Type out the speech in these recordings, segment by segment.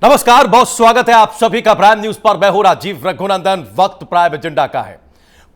नमस्कार, बहुत स्वागत है आप सभी का प्राइम न्यूज पर। मैं हूं राजीव रघुनंदन। वक्त प्राइम एजेंडा का है।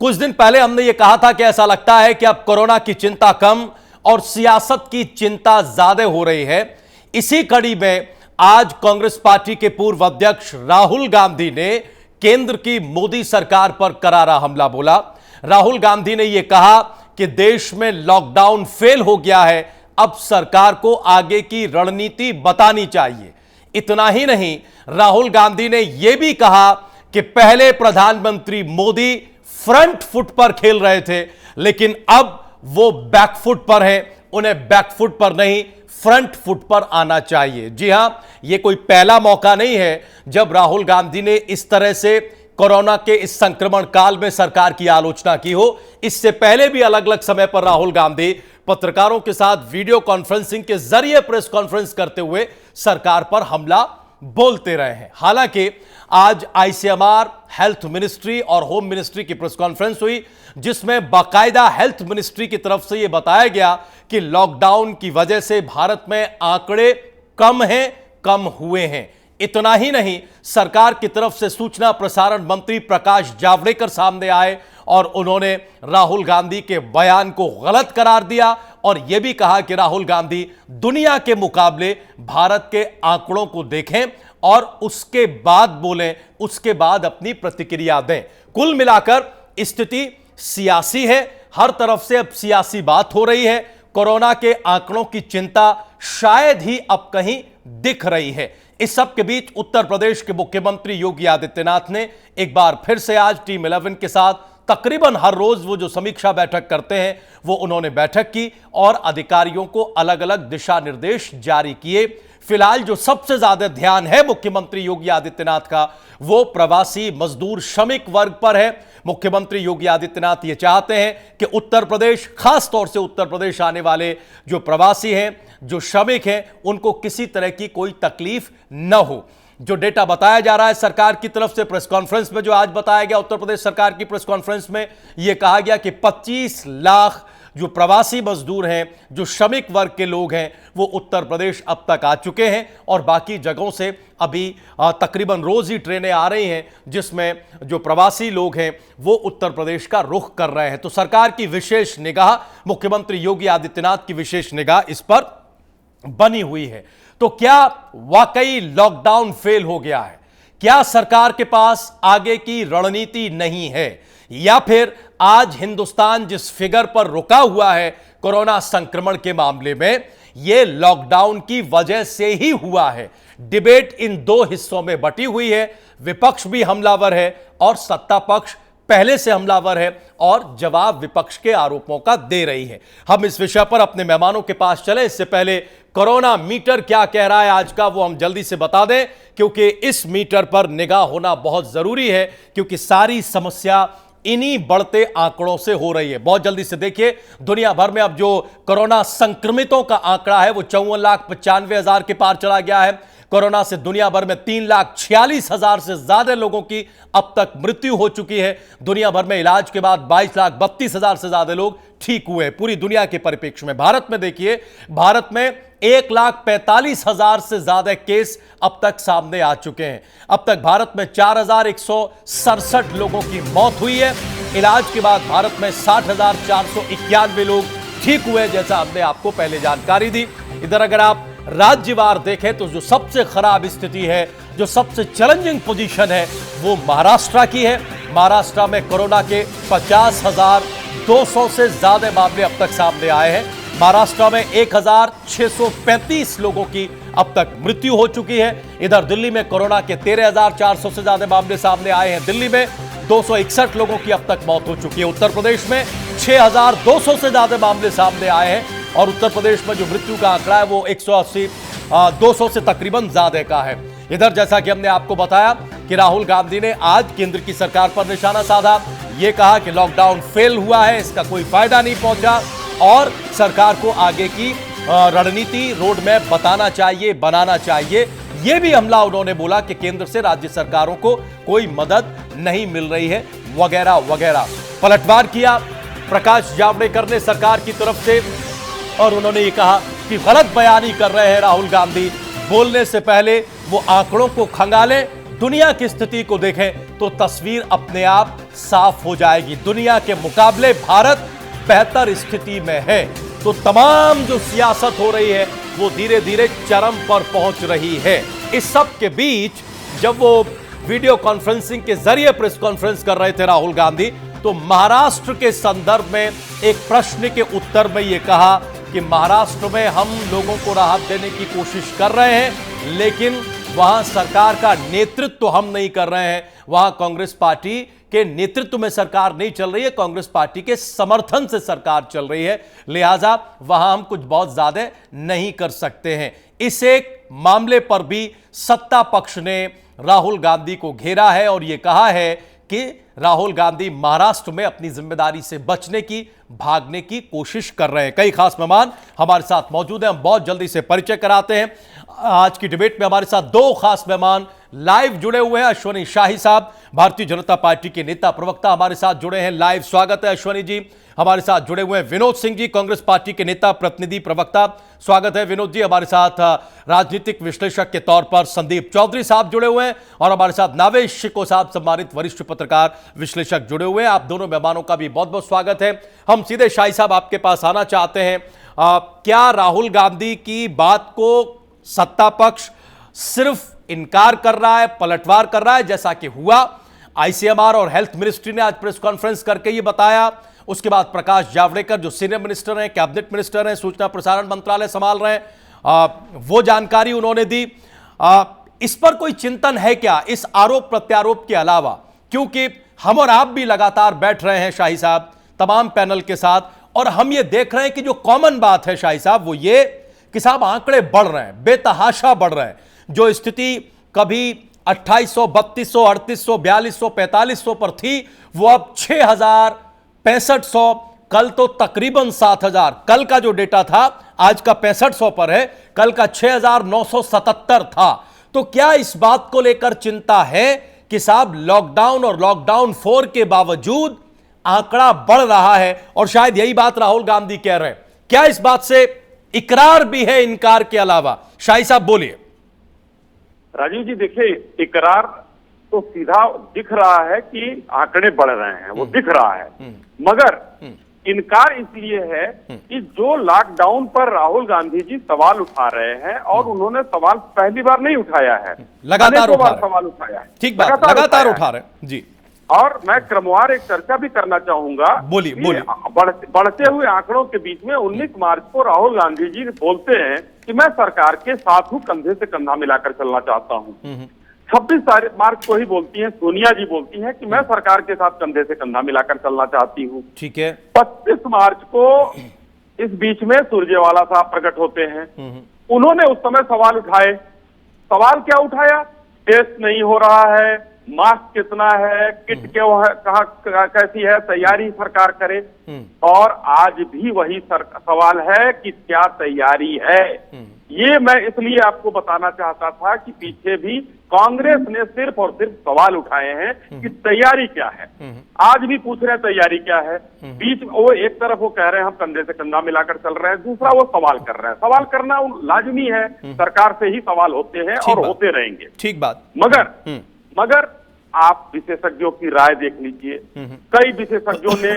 कुछ दिन पहले हमने यह कहा था कि ऐसा लगता है कि अब कोरोना की चिंता कम और सियासत की चिंता ज्यादा हो रही है। इसी कड़ी में आज कांग्रेस पार्टी के पूर्व अध्यक्ष राहुल गांधी ने केंद्र की मोदी सरकार पर करारा हमला बोला। राहुल गांधी ने यह कहा कि देश में लॉकडाउन फेल हो गया है, अब सरकार को आगे की रणनीति बतानी चाहिए। इतना ही नहीं, राहुल गांधी ने यह भी कहा कि पहले प्रधानमंत्री मोदी फ्रंट फुट पर खेल रहे थे, लेकिन अब वो बैकफुट पर हैं, उन्हें बैकफुट पर नहीं फ्रंट फुट पर आना चाहिए। जी हां, यह कोई पहला मौका नहीं है जब राहुल गांधी ने इस तरह से कोरोना के इस संक्रमण काल में सरकार की आलोचना की हो। इससे पहले भी अलग अलग समय पर राहुल गांधी पत्रकारों के साथ वीडियो कॉन्फ्रेंसिंग के जरिए प्रेस कॉन्फ्रेंस करते हुए सरकार पर हमला बोलते रहे हैं। हालांकि आज आईसीएमआर, हेल्थ मिनिस्ट्री और होम मिनिस्ट्री की प्रेस कॉन्फ्रेंस हुई, जिसमें बाकायदा हेल्थ मिनिस्ट्री की तरफ से यह बताया गया कि लॉकडाउन की वजह से भारत में आंकड़े कम हुए हैं। इतना ही नहीं, सरकार की तरफ से सूचना प्रसारण मंत्री प्रकाश जावड़ेकर सामने आए और उन्होंने राहुल गांधी के बयान को गलत करार दिया और यह भी कहा कि राहुल गांधी दुनिया के मुकाबले भारत के आंकड़ों को देखें और उसके बाद बोलें, उसके बाद अपनी प्रतिक्रिया दें। कुल मिलाकर स्थिति सियासी है, हर तरफ से अब सियासी बात हो रही है। कोरोना के आंकड़ों की चिंता शायद ही अब कहीं दिख रही है। इस सब के बीच उत्तर प्रदेश के मुख्यमंत्री योगी आदित्यनाथ ने एक बार फिर से आज टीम 11 के साथ तकरीबन हर रोज वो जो समीक्षा बैठक करते हैं वो उन्होंने बैठक की और अधिकारियों को अलग अलग दिशा निर्देश जारी किए। फिलहाल जो सबसे ज्यादा ध्यान है मुख्यमंत्री योगी आदित्यनाथ का, वो प्रवासी मजदूर श्रमिक वर्ग पर है। मुख्यमंत्री योगी आदित्यनाथ ये चाहते हैं कि उत्तर प्रदेश, खास तौर से उत्तर प्रदेश आने वाले जो प्रवासी हैं, जो श्रमिक हैं, उनको किसी तरह की कोई तकलीफ न हो। जो डेटा बताया जा रहा है सरकार की तरफ से प्रेस कॉन्फ्रेंस में, जो आज बताया गया उत्तर प्रदेश सरकार की प्रेस कॉन्फ्रेंस में, यह कहा गया कि 25 लाख जो प्रवासी मजदूर हैं, जो श्रमिक वर्ग के लोग हैं, वो उत्तर प्रदेश अब तक आ चुके हैं और बाकी जगहों से अभी तकरीबन रोज ही ट्रेनें आ रही हैं, जिसमें जो प्रवासी लोग हैं वो उत्तर प्रदेश का रुख कर रहे हैं। तो सरकार की विशेष निगाह, मुख्यमंत्री योगी आदित्यनाथ की विशेष निगाह इस पर बनी हुई है। तो क्या वाकई लॉकडाउन फेल हो गया है? क्या सरकार के पास आगे की रणनीति नहीं है, या फिर आज हिंदुस्तान जिस फिगर पर रुका हुआ है कोरोना संक्रमण के मामले में, यह लॉकडाउन की वजह से ही हुआ है? डिबेट इन दो हिस्सों में बटी हुई है। विपक्ष भी हमलावर है और सत्ता पक्ष पहले से हमलावर है और जवाब विपक्ष के आरोपों का दे रही है। हम इस विषय पर अपने मेहमानों के पास चले, इससे पहले कोरोना मीटर क्या कह रहा है आज का, वो हम जल्दी से बता दें, क्योंकि इस मीटर पर निगाह होना बहुत जरूरी है, क्योंकि सारी समस्या इन्हीं बढ़ते आंकड़ों से हो रही है। बहुत जल्दी से देखिए, दुनिया भर में अब जो कोरोना संक्रमितों का आंकड़ा है वो 54,95,000 के पार चला गया है। कोरोना से दुनिया भर में 3,46,000 से ज्यादा लोगों की अब तक मृत्यु हो चुकी है। दुनिया भर में इलाज के बाद 22,32,000 से ज्यादा लोग ठीक हुए। पूरी दुनिया के परिप्रेक्ष्य में भारत में देखिए, भारत में 1,45,000 से ज्यादा केस अब तक सामने आ चुके हैं। अब तक भारत में 4,167 लोगों की मौत हुई है। इलाज के बाद भारत में 60,491 लोग ठीक हुए, जैसा हमने आपको पहले जानकारी दी। इधर अगर आप राज्यवार देखें तो जो सबसे खराब स्थिति है, जो सबसे चैलेंजिंग पोजीशन है, वो महाराष्ट्र की है। महाराष्ट्र में कोरोना के 50,200 से ज्यादा मामले अब तक सामने आए हैं। महाराष्ट्र में 1,635 लोगों की अब तक मृत्यु हो चुकी है। इधर दिल्ली में कोरोना के 13,400 से ज्यादा मामले सामने आए हैं। दिल्ली में 261 लोगों की अब तक मौत हो चुकी है। उत्तर प्रदेश में 6,200 से ज्यादा मामले सामने आए हैं और उत्तर प्रदेश में जो मृत्यु का आंकड़ा है वो 200 से तकरीबन ज्यादा का है। इधर जैसा कि हमने आपको बताया कि राहुल गांधी ने आज केंद्र की सरकार पर निशाना साधा, यह कहा कि लॉकडाउन फेल हुआ है, इसका कोई फायदा नहीं पहुंचा और सरकार को आगे की रणनीति, रोड मैप बताना चाहिए, बनाना चाहिए। यह भी हमला उन्होंने बोला कि केंद्र से राज्य सरकारों को कोई मदद नहीं मिल रही है, वगैरह वगैरह। पलटवार किया प्रकाश जावड़ेकर ने सरकार की तरफ से और उन्होंने ये कहा कि गलत बयानी कर रहे हैं राहुल गांधी, बोलने से पहले वो आंकड़ों को खंगालें, दुनिया की स्थिति को देखें तो तस्वीर अपने आप साफ हो जाएगी। दुनिया के मुकाबले भारत बेहतर स्थिति में है। तो तमाम जो सियासत हो रही है वो धीरे धीरे चरम पर पहुंच रही है। इस सब के बीच जब वो वीडियो कॉन्फ्रेंसिंग के जरिए प्रेस कॉन्फ्रेंस कर रहे थे राहुल गांधी, तो महाराष्ट्र के संदर्भ में एक प्रश्न के उत्तर में यह कहा कि महाराष्ट्र में हम लोगों को राहत देने की कोशिश कर रहे हैं, लेकिन वहां सरकार का नेतृत्व हम नहीं कर रहे हैं। वहां कांग्रेस पार्टी के नेतृत्व में सरकार नहीं चल रही है, कांग्रेस पार्टी के समर्थन से सरकार चल रही है, लिहाजा वहां हम कुछ बहुत ज्यादा नहीं कर सकते हैं। इस एक मामले पर भी सत्ता पक्ष ने राहुल गांधी को घेरा है और यह कहा है कि राहुल गांधी महाराष्ट्र में अपनी जिम्मेदारी से बचने की, भागने की कोशिश कर रहे हैं। कई खास मेहमान हमारे साथ मौजूद हैं, हम बहुत जल्दी से परिचय कराते हैं। आज की डिबेट में हमारे साथ दो खास मेहमान लाइव जुड़े हुए हैं। अश्वनी शाही साहब, भारतीय जनता पार्टी के नेता प्रवक्ता, हमारे साथ जुड़े हैं लाइव। स्वागत है अश्वनी जी। हमारे साथ जुड़े हुए हैं विनोद सिंह जी, कांग्रेस पार्टी के नेता प्रतिनिधि प्रवक्ता। स्वागत है विनोद जी। हमारे साथ राजनीतिक विश्लेषक के तौर पर संदीप चौधरी साहब जुड़े हुए हैं और हमारे साथ नावेश शिको साहब, सम्मानित वरिष्ठ पत्रकार विश्लेषक जुड़े हुए हैं। आप दोनों मेहमानों का भी बहुत बहुत स्वागत है। हम सीधे शाही साहब आपके पास आना चाहते हैं। क्या राहुल गांधी की बात को सत्ता पक्ष सिर्फ इनकार कर रहा है, पलटवार कर रहा है, जैसा कि हुआ? आईसीएमआर और हेल्थ मिनिस्ट्री ने आज प्रेस कॉन्फ्रेंस करके ये बताया। उसके बाद प्रकाश जावड़ेकर जो सीनियर मिनिस्टर हैं, कैबिनेट मिनिस्टर हैं, सूचना प्रसारण मंत्रालय संभाल रहे हैं, वो जानकारी उन्होंने दी। इस पर कोई चिंतन है क्या, इस आरोप प्रत्यारोप के अलावा? क्योंकि हम और आप भी लगातार बैठ रहे हैं शाही साहब तमाम पैनल के साथ, और हम ये देख रहे हैं कि जो कॉमन बात है शाही साहब वो ये कि साहब आंकड़े बढ़ रहे हैं, बेतहाशा बढ़ रहे हैं। जो स्थिति कभी 2800, 3200, 3800, 4200, 4500 पर थी, वो अब 6000, 6500, कल तो तकरीबन 7000। कल का जो डेटा था आज का 6500 पर है, कल का 6977 था। तो क्या इस बात को लेकर चिंता है कि साहब लॉकडाउन और लॉकडाउन 4 के बावजूद आंकड़ा बढ़ रहा है? और शायद यही बात राहुल गांधी कह रहे हैं। क्या इस बात से इकरार भी है, इनकार के अलावा? शाही साहब बोलिए। राजीव जी देखिए, इकरार तो सीधा दिख रहा है कि आंकड़े बढ़ रहे हैं, वो दिख रहा है, मगर इनकार इसलिए है कि जो लॉकडाउन पर राहुल गांधी जी सवाल उठा रहे हैं, और उन्होंने सवाल पहली बार नहीं उठाया है, लगातार सवाल उठाया है। ठीक बात, लगातार उठा रहे हैं जी। और मैं क्रमवार एक चर्चा भी करना चाहूंगा। बोलिए। बढ़ते हुए आंकड़ों के बीच में 19 मार्च को राहुल गांधी जी बोलते हैं कि मैं सरकार के साथ हूं, कंधे से कंधा मिलाकर चलना चाहता हूं। 26 मार्च को ही बोलती हैं सोनिया जी, बोलती हैं कि मैं सरकार के साथ कंधे से कंधा मिलाकर चलना चाहती हूँ। ठीक है। 25 मार्च को इस बीच में सुरजेवाला साहब प्रकट होते हैं। उन्होंने उस समय सवाल उठाए। सवाल क्या उठाया? टेस्ट नहीं हो रहा है, मास्क कितना है, किट क्यों है, कहाँ कैसी है, तैयारी सरकार करे। और आज भी वही सवाल है कि क्या तैयारी है। ये मैं इसलिए आपको बताना चाहता था कि पीछे भी कांग्रेस ने सिर्फ और सिर्फ सवाल उठाए हैं कि तैयारी क्या है। आज भी पूछ रहे हैं तैयारी क्या है। बीच वो एक तरफ वो कह रहे हैं हम कंधे से कंधा मिलाकर चल रहे हैं, दूसरा वो सवाल कर रहे हैं। सवाल करना लाजमी है, सरकार से ही सवाल होते हैं और होते रहेंगे। ठीक बात। मगर आप विशेषज्ञों की राय देख लीजिए। कई विशेषज्ञों ने,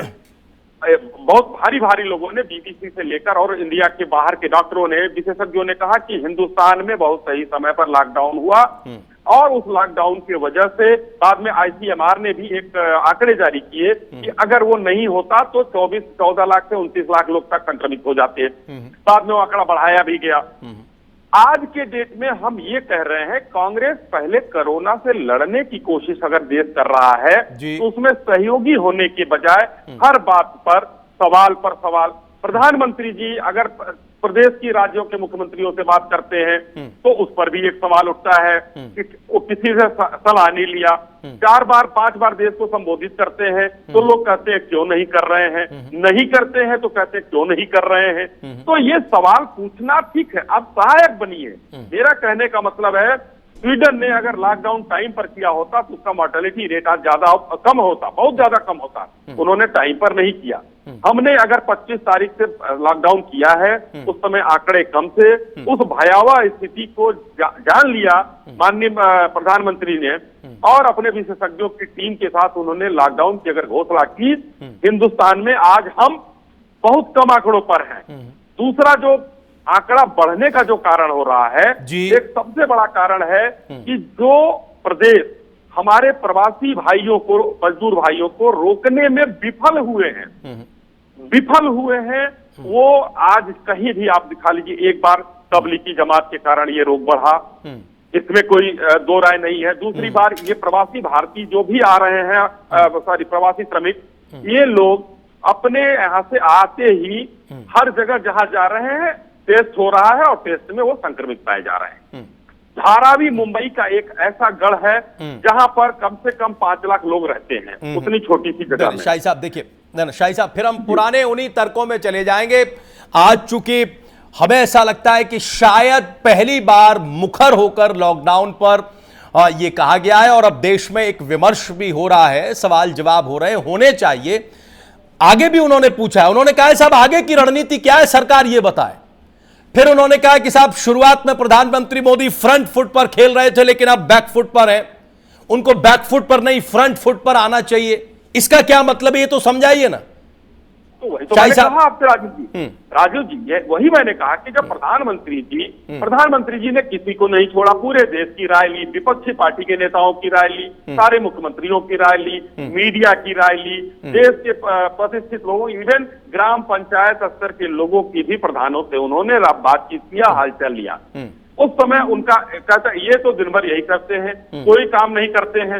बहुत भारी भारी लोगों ने, बीबीसी से लेकर और इंडिया के बाहर के डॉक्टरों ने, विशेषज्ञों ने कहा कि हिंदुस्तान में बहुत सही समय पर लॉकडाउन हुआ, और उस लॉकडाउन की वजह से बाद में आईसीएमआर ने भी एक आंकड़े जारी किए कि अगर वो नहीं होता तो 14 लाख से 29 लाख लोग तक संक्रमित हो जाते। बाद में वो आंकड़ा बढ़ाया भी गया। आज के डेट में हम ये कह रहे हैं, कांग्रेस पहले कोरोना से लड़ने की कोशिश अगर देश कर रहा है तो उसमें सहयोगी होने के बजाय हर बात पर सवाल। प्रधानमंत्री जी अगर प्रदेश की राज्यों के मुख्यमंत्रियों से बात करते हैं तो उस पर भी एक सवाल उठता है कि वो किसी से सलाह नहीं लिया। 4 बार 5 बार देश को संबोधित करते हैं तो लोग कहते हैं क्यों नहीं कर रहे हैं, नहीं करते हैं तो कहते हैं क्यों नहीं कर रहे हैं। तो ये सवाल पूछना ठीक है, आप सहायक बनिए। मेरा कहने का मतलब है स्वीडन ने अगर लॉकडाउन टाइम पर किया होता तो उसका मॉर्टेलिटी रेट आज ज्यादा कम होता, बहुत ज्यादा कम होता। उन्होंने टाइम पर नहीं किया। हमने अगर 25 तारीख से लॉकडाउन किया है, उस समय आंकड़े कम थे, उस भयावह स्थिति को जान लिया माननीय प्रधानमंत्री ने और अपने विशेषज्ञों की टीम के साथ उन्होंने लॉकडाउन की अगर घोषणा की, हिंदुस्तान में आज हम बहुत कम आंकड़ों पर हैं। दूसरा जो आंकड़ा बढ़ने का जो कारण हो रहा है, एक सबसे बड़ा कारण है कि जो प्रदेश हमारे प्रवासी भाइयों को, मजदूर भाइयों को रोकने में विफल हुए हैं, वो आज कहीं भी आप दिखा लीजिए। एक बार तबलीगी जमात के कारण ये रोग बढ़ा, इसमें कोई दो राय नहीं है। दूसरी बार ये प्रवासी भारतीय जो भी आ रहे हैं, प्रवासी श्रमिक, ये लोग अपने यहाँ से आते ही हर जगह जहां जा रहे हैं टेस्ट हो रहा है और टेस्ट में वो संक्रमित पाए जा रहे हैं। धारावी मुंबई का एक ऐसा गढ़ है जहां पर कम से कम 5 लाख लोग रहते हैं, उतनी छोटी सी जगह में। शाही साहब देखिए, शाही साहब फिर हम पुराने उन्हीं तर्कों में चले जाएंगे। आज चूंकि हमें ऐसा लगता है कि शायद पहली बार मुखर होकर लॉकडाउन पर यह कहा गया है और अब देश में एक विमर्श भी हो रहा है, सवाल जवाब हो रहे होने चाहिए। आगे भी उन्होंने पूछा है, उन्होंने कहा है साहब आगे की रणनीति क्या है, सरकार ये बताए। फिर उन्होंने कहा कि साहब शुरुआत में प्रधानमंत्री मोदी फ्रंट फुट पर खेल रहे थे लेकिन अब बैक फुट पर हैं, उनको बैक फुट पर नहीं फ्रंट फुट पर आना चाहिए। इसका क्या मतलब है, ये तो समझाइए ना। तो वही तो मैंने कहा आपसे राजू जी, ये वही मैंने कहा कि जब प्रधानमंत्री जी ने किसी को नहीं छोड़ा, पूरे देश की राय ली, विपक्षी पार्टी के नेताओं की राय ली, सारे मुख्यमंत्रियों की राय ली, मीडिया की राय ली, देश के प्रतिष्ठित लोगों, इवन ग्राम पंचायत स्तर के लोगों की भी प्रधानों से उन्होंने बातचीत किया, हालचाल लिया। उस समय उनका कहता ये तो दिन भर यही करते हैं, कोई काम नहीं करते हैं।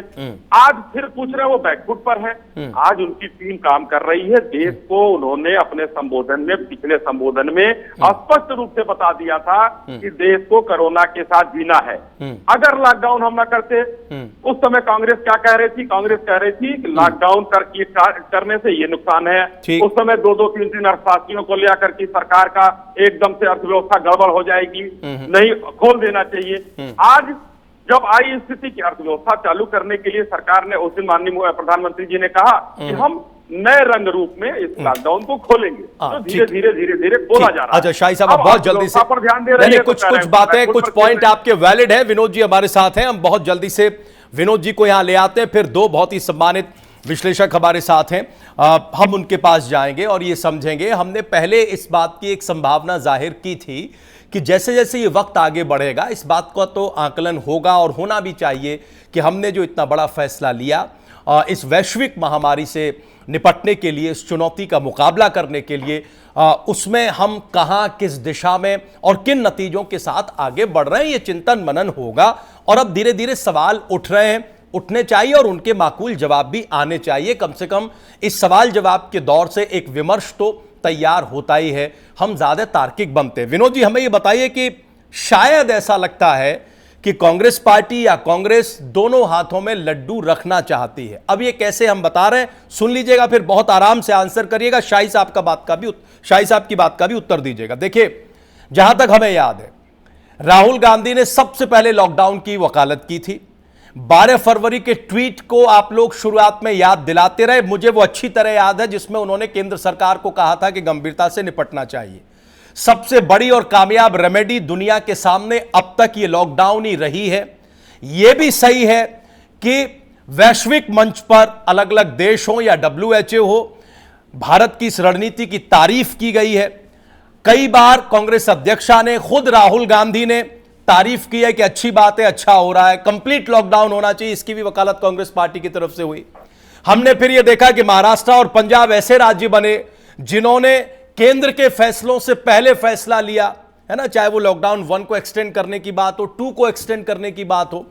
आज फिर पूछ रहे हैं वो बैकफुट पर है। आज उनकी टीम काम कर रही है। देश को उन्होंने अपने संबोधन में, पिछले संबोधन में स्पष्ट रूप से बता दिया था कि देश को कोरोना के साथ जीना है। अगर लॉकडाउन हम ना करते, उस समय कांग्रेस क्या कह रही थी? कांग्रेस कह रही थी कि लॉकडाउन करने से ये नुकसान है। उस समय 2-2, 3-3 अर्थशास्त्रियों को लेकर की सरकार का एकदम से अर्थव्यवस्था गड़बड़ हो जाएगी, नहीं खोल देना चाहिए। आज जब आई स्थिति की अर्थव्यवस्था चालू करने के लिए सरकार ने, उस दिन माननीय प्रधानमंत्री जी ने कहा कि हम नए रंग रूप में इस लॉकडाउन को खोलेंगे, तो धीरे धीरे खोला जा रहा है। अच्छा शाही साहब, बहुत जल्दी से पर ध्यान दे रहे हैं, कुछ बातें, कुछ पॉइंट आपके वैलिड है। विनोद जी हमारे साथ हैं, हम बहुत जल्दी से विनोद जी को यहां ले आते हैं। फिर 2 बहुत ही सम्मानित विश्लेषक हमारे साथ हैं, हम उनके पास जाएंगे और ये समझेंगे। हमने पहले इस बात की एक संभावना जाहिर की थी कि जैसे जैसे ये वक्त आगे बढ़ेगा, इस बात का तो आकलन होगा और होना भी चाहिए कि हमने जो इतना बड़ा फैसला लिया इस वैश्विक महामारी से निपटने के लिए, इस चुनौती का मुकाबला करने के लिए, उसमें हम कहां, किस दिशा में और किन नतीजों के साथ आगे बढ़ रहे हैं, ये चिंतन मनन होगा। और अब धीरे धीरे सवाल उठ रहे हैं, उठने चाहिए और उनके माकूल जवाब भी आने चाहिए। कम से कम इस सवाल जवाब के दौर से एक विमर्श तो तैयार होता ही है, हम ज्यादा तार्किक बनते हैं। विनोद जी हमें यह बताइए कि शायद ऐसा लगता है कि कांग्रेस पार्टी या कांग्रेस दोनों हाथों में लड्डू रखना चाहती है। अब ये कैसे हम बता रहे हैं, सुन लीजिएगा, फिर बहुत आराम से आंसर करिएगा। शाही साहब की बात का भी उत्तर दीजिएगा। देखिए, जहां तक हमें याद है, राहुल गांधी ने सबसे पहले लॉकडाउन की वकालत की थी। 12 फरवरी के ट्वीट को आप लोग शुरुआत में याद दिलाते रहे, मुझे वो अच्छी तरह याद है, जिसमें उन्होंने केंद्र सरकार को कहा था कि गंभीरता से निपटना चाहिए। सबसे बड़ी और कामयाब रेमेडी दुनिया के सामने अब तक ये लॉकडाउन ही रही है। यह भी सही है कि वैश्विक मंच पर अलग अलग देश हो या WHO हो, भारत की इस रणनीति की तारीफ की गई है। कई बार कांग्रेस अध्यक्षा ने, खुद राहुल गांधी ने तारीफ की है कि अच्छी बात है, अच्छा हो रहा है, कंप्लीट लॉकडाउन होना चाहिए, इसकी भी वकालत कांग्रेस पार्टी की तरफ से हुई। हमने फिर यह देखा कि महाराष्ट्र और पंजाब ऐसे राज्य बने जिन्होंने केंद्र के फैसलों से पहले फैसला लिया, है ना, चाहे वो लॉकडाउन 1 को एक्सटेंड करने की बात हो, 2 को एक्सटेंड करने की बात हो।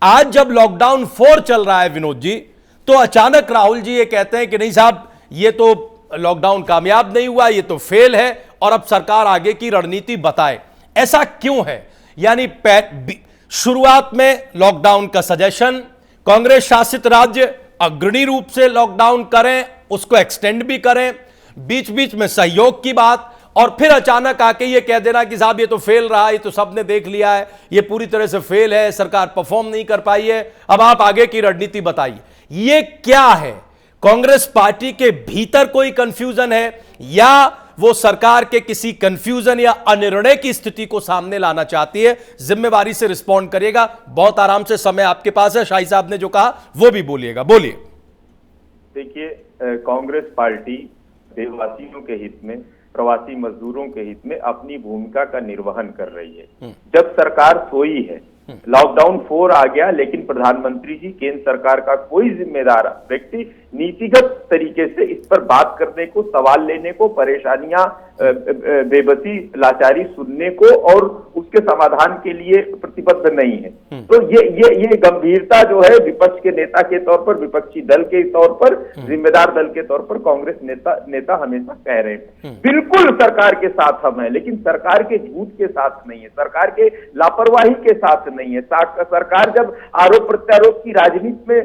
आज जब लॉकडाउन 4 चल रहा है विनोद जी, तो अचानक राहुल जी ये कहते हैं कि नहीं साहब, ये तो लॉकडाउन कामयाब नहीं हुआ, ये तो फेल है और अब सरकार आगे की रणनीति बताए। ऐसा क्यों है? यानी शुरुआत में लॉकडाउन का सजेशन, कांग्रेस शासित राज्य अग्रणी रूप से लॉकडाउन करें, उसको एक्सटेंड भी करें, बीच बीच में सहयोग की बात, और फिर अचानक आके ये कह देना कि साहब ये तो फेल रहा, ये तो सबने देख लिया है, ये पूरी तरह से फेल है, सरकार परफॉर्म नहीं कर पाई है, अब आप आगे की रणनीति बताइए। ये क्या है? कांग्रेस पार्टी के भीतर कोई कंफ्यूजन है या वो सरकार के किसी कंफ्यूजन या अनिर्णय की स्थिति को सामने लाना चाहती है? जिम्मेवारी से रिस्पॉन्ड करिएगा, बहुत आराम से समय आपके पास है। शाही साहब ने जो कहा वो भी बोलिएगा, बोलिए। देखिए, कांग्रेस पार्टी देशवासियों के हित में, प्रवासी मजदूरों के हित में अपनी भूमिका का निर्वहन कर रही है। जब सरकार सोई है, लॉकडाउन 4 आ गया, लेकिन प्रधानमंत्री जी, केंद्र सरकार का कोई जिम्मेदार व्यक्ति नीतिगत तरीके से इस पर बात करने को, सवाल लेने को, परेशानियां, बेबसी, लाचारी सुनने को और उसके समाधान के लिए प्रतिबद्ध नहीं है। तो ये गंभीरता जो है विपक्ष के नेता के तौर पर, विपक्षी दल के तौर पर, जिम्मेदार दल के तौर पर कांग्रेस नेता हमेशा कह रहे हैं। बिल्कुल सरकार के साथ हम हैं, लेकिन सरकार के झूठ के साथ नहीं है, सरकार के लापरवाही के साथ नहीं है। सरकार जब आरोप प्रत्यारोप की राजनीति में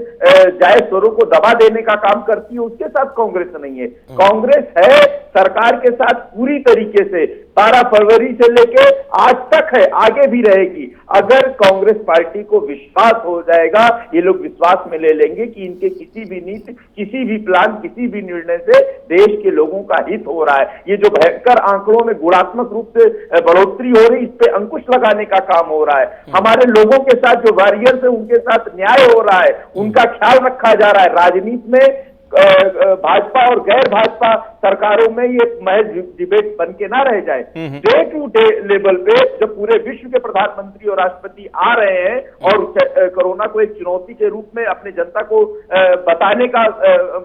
जायज स्वरों को दबा देने का काम करती है, उसके साथ कांग्रेस नहीं है। कांग्रेस है सरकार के साथ पूरी तरीके से, 12 फरवरी से लेके आज तक है, आगे भी रहेगी। अगर कांग्रेस पार्टी को विश्वास हो जाएगा, ये लोग विश्वास में ले लेंगे कि इनके किसी भी नीति, किसी भी प्लान, किसी भी निर्णय से देश के लोगों का हित हो रहा है। ये जो भयंकर आंकड़ों में गुणात्मक रूप से बढ़ोतरी हो रही, इस पे अंकुश लगाने का काम हो रहा है। हमारे लोगों के साथ जो वॉरियर्स है, उनके साथ न्याय हो रहा है, उनका ख्याल रखा जा रहा है। राजनीति में भाजपा और गैर भाजपा सरकारों में ये महज डिबेट बन के ना रह जाए। डे टू डे लेवल पे जब पूरे विश्व के प्रधानमंत्री और राष्ट्रपति आ रहे हैं और कोरोना को एक चुनौती के रूप में अपने जनता को बताने का,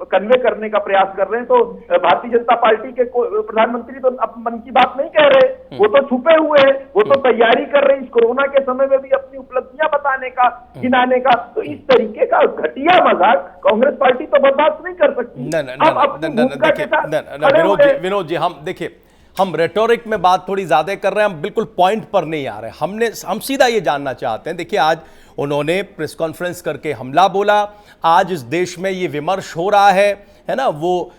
कन्वे करने का प्रयास कर रहे हैं, तो भारतीय जनता पार्टी के प्रधानमंत्री तो अब मन की बात नहीं कह रहे, वो तो छुपे हुए हैं, वो तो तैयारी कर रहे हैं इस कोरोना के समय में भी अपनी उपलब्धियां बताने का, गिनाने का। तो इस तरीके का घटिया मजाक कांग्रेस पार्टी तो बर्दाश्त नहीं कर सकती। विनोद जी, हम देखिए, हम रेटोरिक में बात थोड़ी ज्यादा कर रहे हैं, हम बिल्कुल पॉइंट पर नहीं आ रहे। हम सीधा ये जानना चाहते हैं। देखिए, आज उन्होंने प्रेस कॉन्फ्रेंस करके हमला बोला, आज इस देश में ये विमर्श हो रहा है ना, वो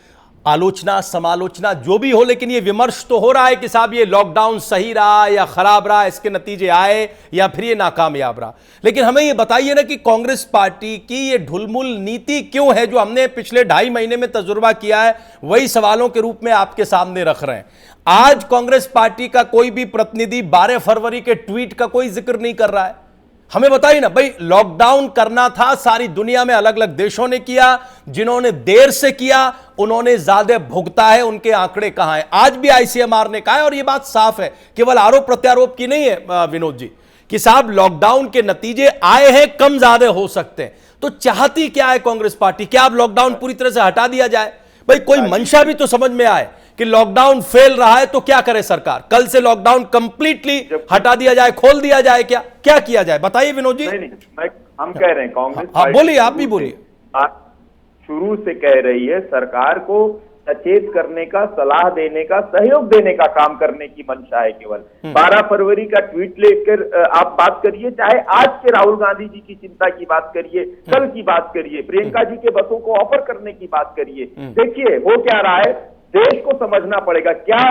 आलोचना समालोचना जो भी हो, लेकिन ये विमर्श तो हो रहा है कि साहब ये लॉकडाउन सही रहा या खराब रहा, इसके नतीजे आए या फिर ये नाकामयाब रहा। लेकिन हमें ये बताइए ना कि कांग्रेस पार्टी की ये ढुलमुल नीति क्यों है, जो हमने पिछले 2.5 महीने में तजुर्बा किया है, वही सवालों के रूप में आपके सामने रख रहे हैं। आज कांग्रेस पार्टी का कोई भी प्रतिनिधि 12 फरवरी के ट्वीट का कोई जिक्र नहीं कर रहा है। हमें बताइए ना भाई, लॉकडाउन करना था, सारी दुनिया में अलग अलग देशों ने किया, जिन्होंने देर से किया उन्होंने ज्यादा भुगता है, उनके आंकड़े कहां हैं? आज भी आईसीएमआर ने कहा है, और यह बात साफ है, केवल आरोप प्रत्यारोप की नहीं है विनोद जी, कि साहब लॉकडाउन के नतीजे आए हैं, कम ज्यादा हो सकते हैं। तो चाहती क्या है कांग्रेस पार्टी? क्या अब लॉकडाउन पूरी तरह से हटा दिया जाए? भाई कोई मंशा भी तो समझ में आए कि लॉकडाउन फेल रहा है, तो क्या करे सरकार? कल से लॉकडाउन कंप्लीटली हटा दिया जाए, खोल दिया जाए, क्या किया जाए? बताइए विनोद जी। नहीं, हम कह रहे हैं कांग्रेस हाँ, बोलिए, आप भी बोलिए। शुरू से कह रही है सरकार को सचेत करने का, सलाह देने का, सहयोग देने का काम करने की मंशा है केवल। 12 फरवरी का ट्वीट लेकर आप बात करिए, चाहे आज के राहुल गांधी जी की चिंता की बात करिए, कल की बात करिए, प्रियंका जी के बसों को ऑफर करने की बात करिए। देखिए हो क्या रहा है, देश को समझना पड़ेगा क्या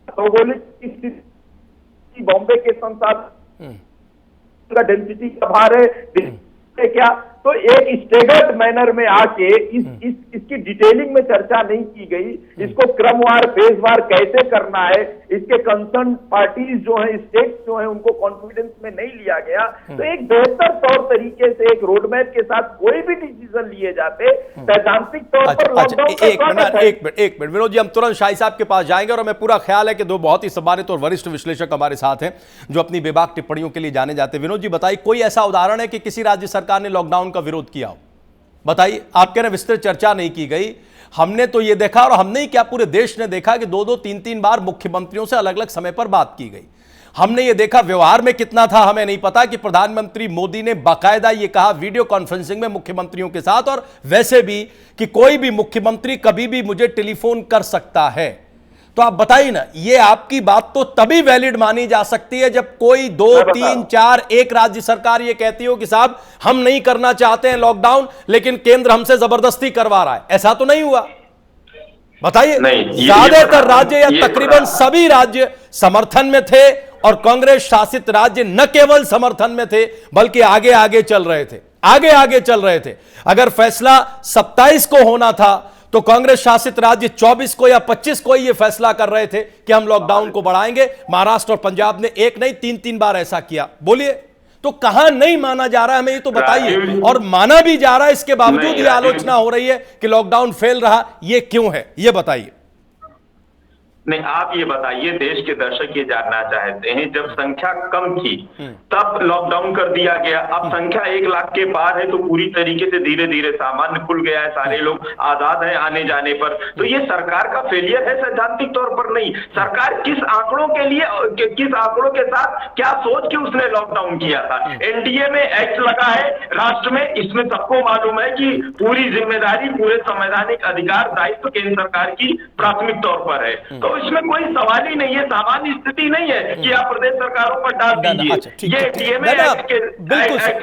भौगोलिक स्थिति, बॉम्बे के संसाधन का डेंसिटी का भार है क्या, तो एक स्टेगर्ड मैनर में आके इसकी डिटेलिंग में चर्चा नहीं की गई, इसको क्रमवार फेजवार कैसे करना है, इसके कंसर्न पार्टीज जो हैं, स्टेट्स जो हैं, उनको कॉन्फिडेंस में नहीं लिया गया। तो एक बेहतर तौर तरीके से एक रोडमैप के साथ कोई भी डिसीजन लिए जाते, सैद्धांतिक तौर पर। एक मिनट विनोद जी, हम तुरंत शाही साहब के पास जाएंगे, और हमें पूरा ख्याल है कि दो बहुत ही सम्मानित और वरिष्ठ विश्लेषक हमारे साथ हैं जो अपनी बेबाक टिप्पणियों के लिए जाने जाते हैं। विनोद जी बताइए, कोई ऐसा उदाहरण है कि किसी राज्य सरकार ने लॉकडाउन का विरोध किया हो? बताइए। आप कह रहे हैं विस्तृत चर्चा नहीं की गई, हमने तो यह देखा, और हमने ही क्या पूरे देश ने देखा कि 2-2, 3-3 बार मुख्यमंत्रियों से अलग अलग समय पर बात की गई। हमने ये देखा व्यवहार में कितना था हमें नहीं पता, कि प्रधानमंत्री मोदी ने बाकायदा ये कहा वीडियो कॉन्फ्रेंसिंग में मुख्यमंत्रियों के साथ, और वैसे भी कि कोई भी मुख्यमंत्री कभी भी मुझे टेलीफोन कर सकता है। तो आप बताइए ना, ये आपकी बात तो तभी वैलिड मानी जा सकती है जब कोई 2, 3, 4 एक राज्य सरकार ये कहती हो कि साहब हम नहीं करना चाहते हैं लॉकडाउन, लेकिन केंद्र हमसे जबरदस्ती करवा रहा है। ऐसा तो नहीं हुआ। बताइए। नहीं, ये ज्यादातर राज्य या ये तकरीबन सभी राज्य समर्थन में थे और कांग्रेस शासित राज्य न केवल समर्थन में थे बल्कि आगे आगे चल रहे थे, आगे आगे चल रहे थे। अगर फैसला 27 को होना था तो कांग्रेस शासित राज्य 24 को या 25 को ये फैसला कर रहे थे कि हम लॉकडाउन को बढ़ाएंगे। महाराष्ट्र और पंजाब ने एक नहीं 3-3 बार ऐसा किया। बोलिए, तो कहां नहीं माना जा रहा है, हमें ये तो बताइए। और माना भी जा रहा है, इसके बावजूद ये आलोचना हो रही है कि लॉकडाउन फेल रहा, ये क्यों है, ये बताइए। नहीं, आप ये बताइए, देश के दर्शक ये जानना चाहते हैं, जब संख्या कम थी तब लॉकडाउन कर दिया गया, अब संख्या 1 लाख के पार है तो पूरी तरीके से धीरे धीरे सामान्य खुल गया है, सारे लोग आजाद हैं आने जाने पर। तो ये सरकार का फेलियर है सैद्धांतिक तौर पर नहीं। सरकार किस आंकड़ों के लिए, किस आंकड़ों के साथ क्या सोच के उसने लॉकडाउन किया था। एनडीए में एक्ट लगा है राष्ट्र में, इसमें सबको मालूम है कि पूरी जिम्मेदारी, पूरे संवैधानिक अधिकार दायित्व केंद्र सरकार की प्राथमिक तौर पर है। तो इसमें कोई सवाल ही नहीं है, सामान्य स्थिति नहीं है कि आप प्रदेश सरकारों पर डाल दीजिए। ये डीएमए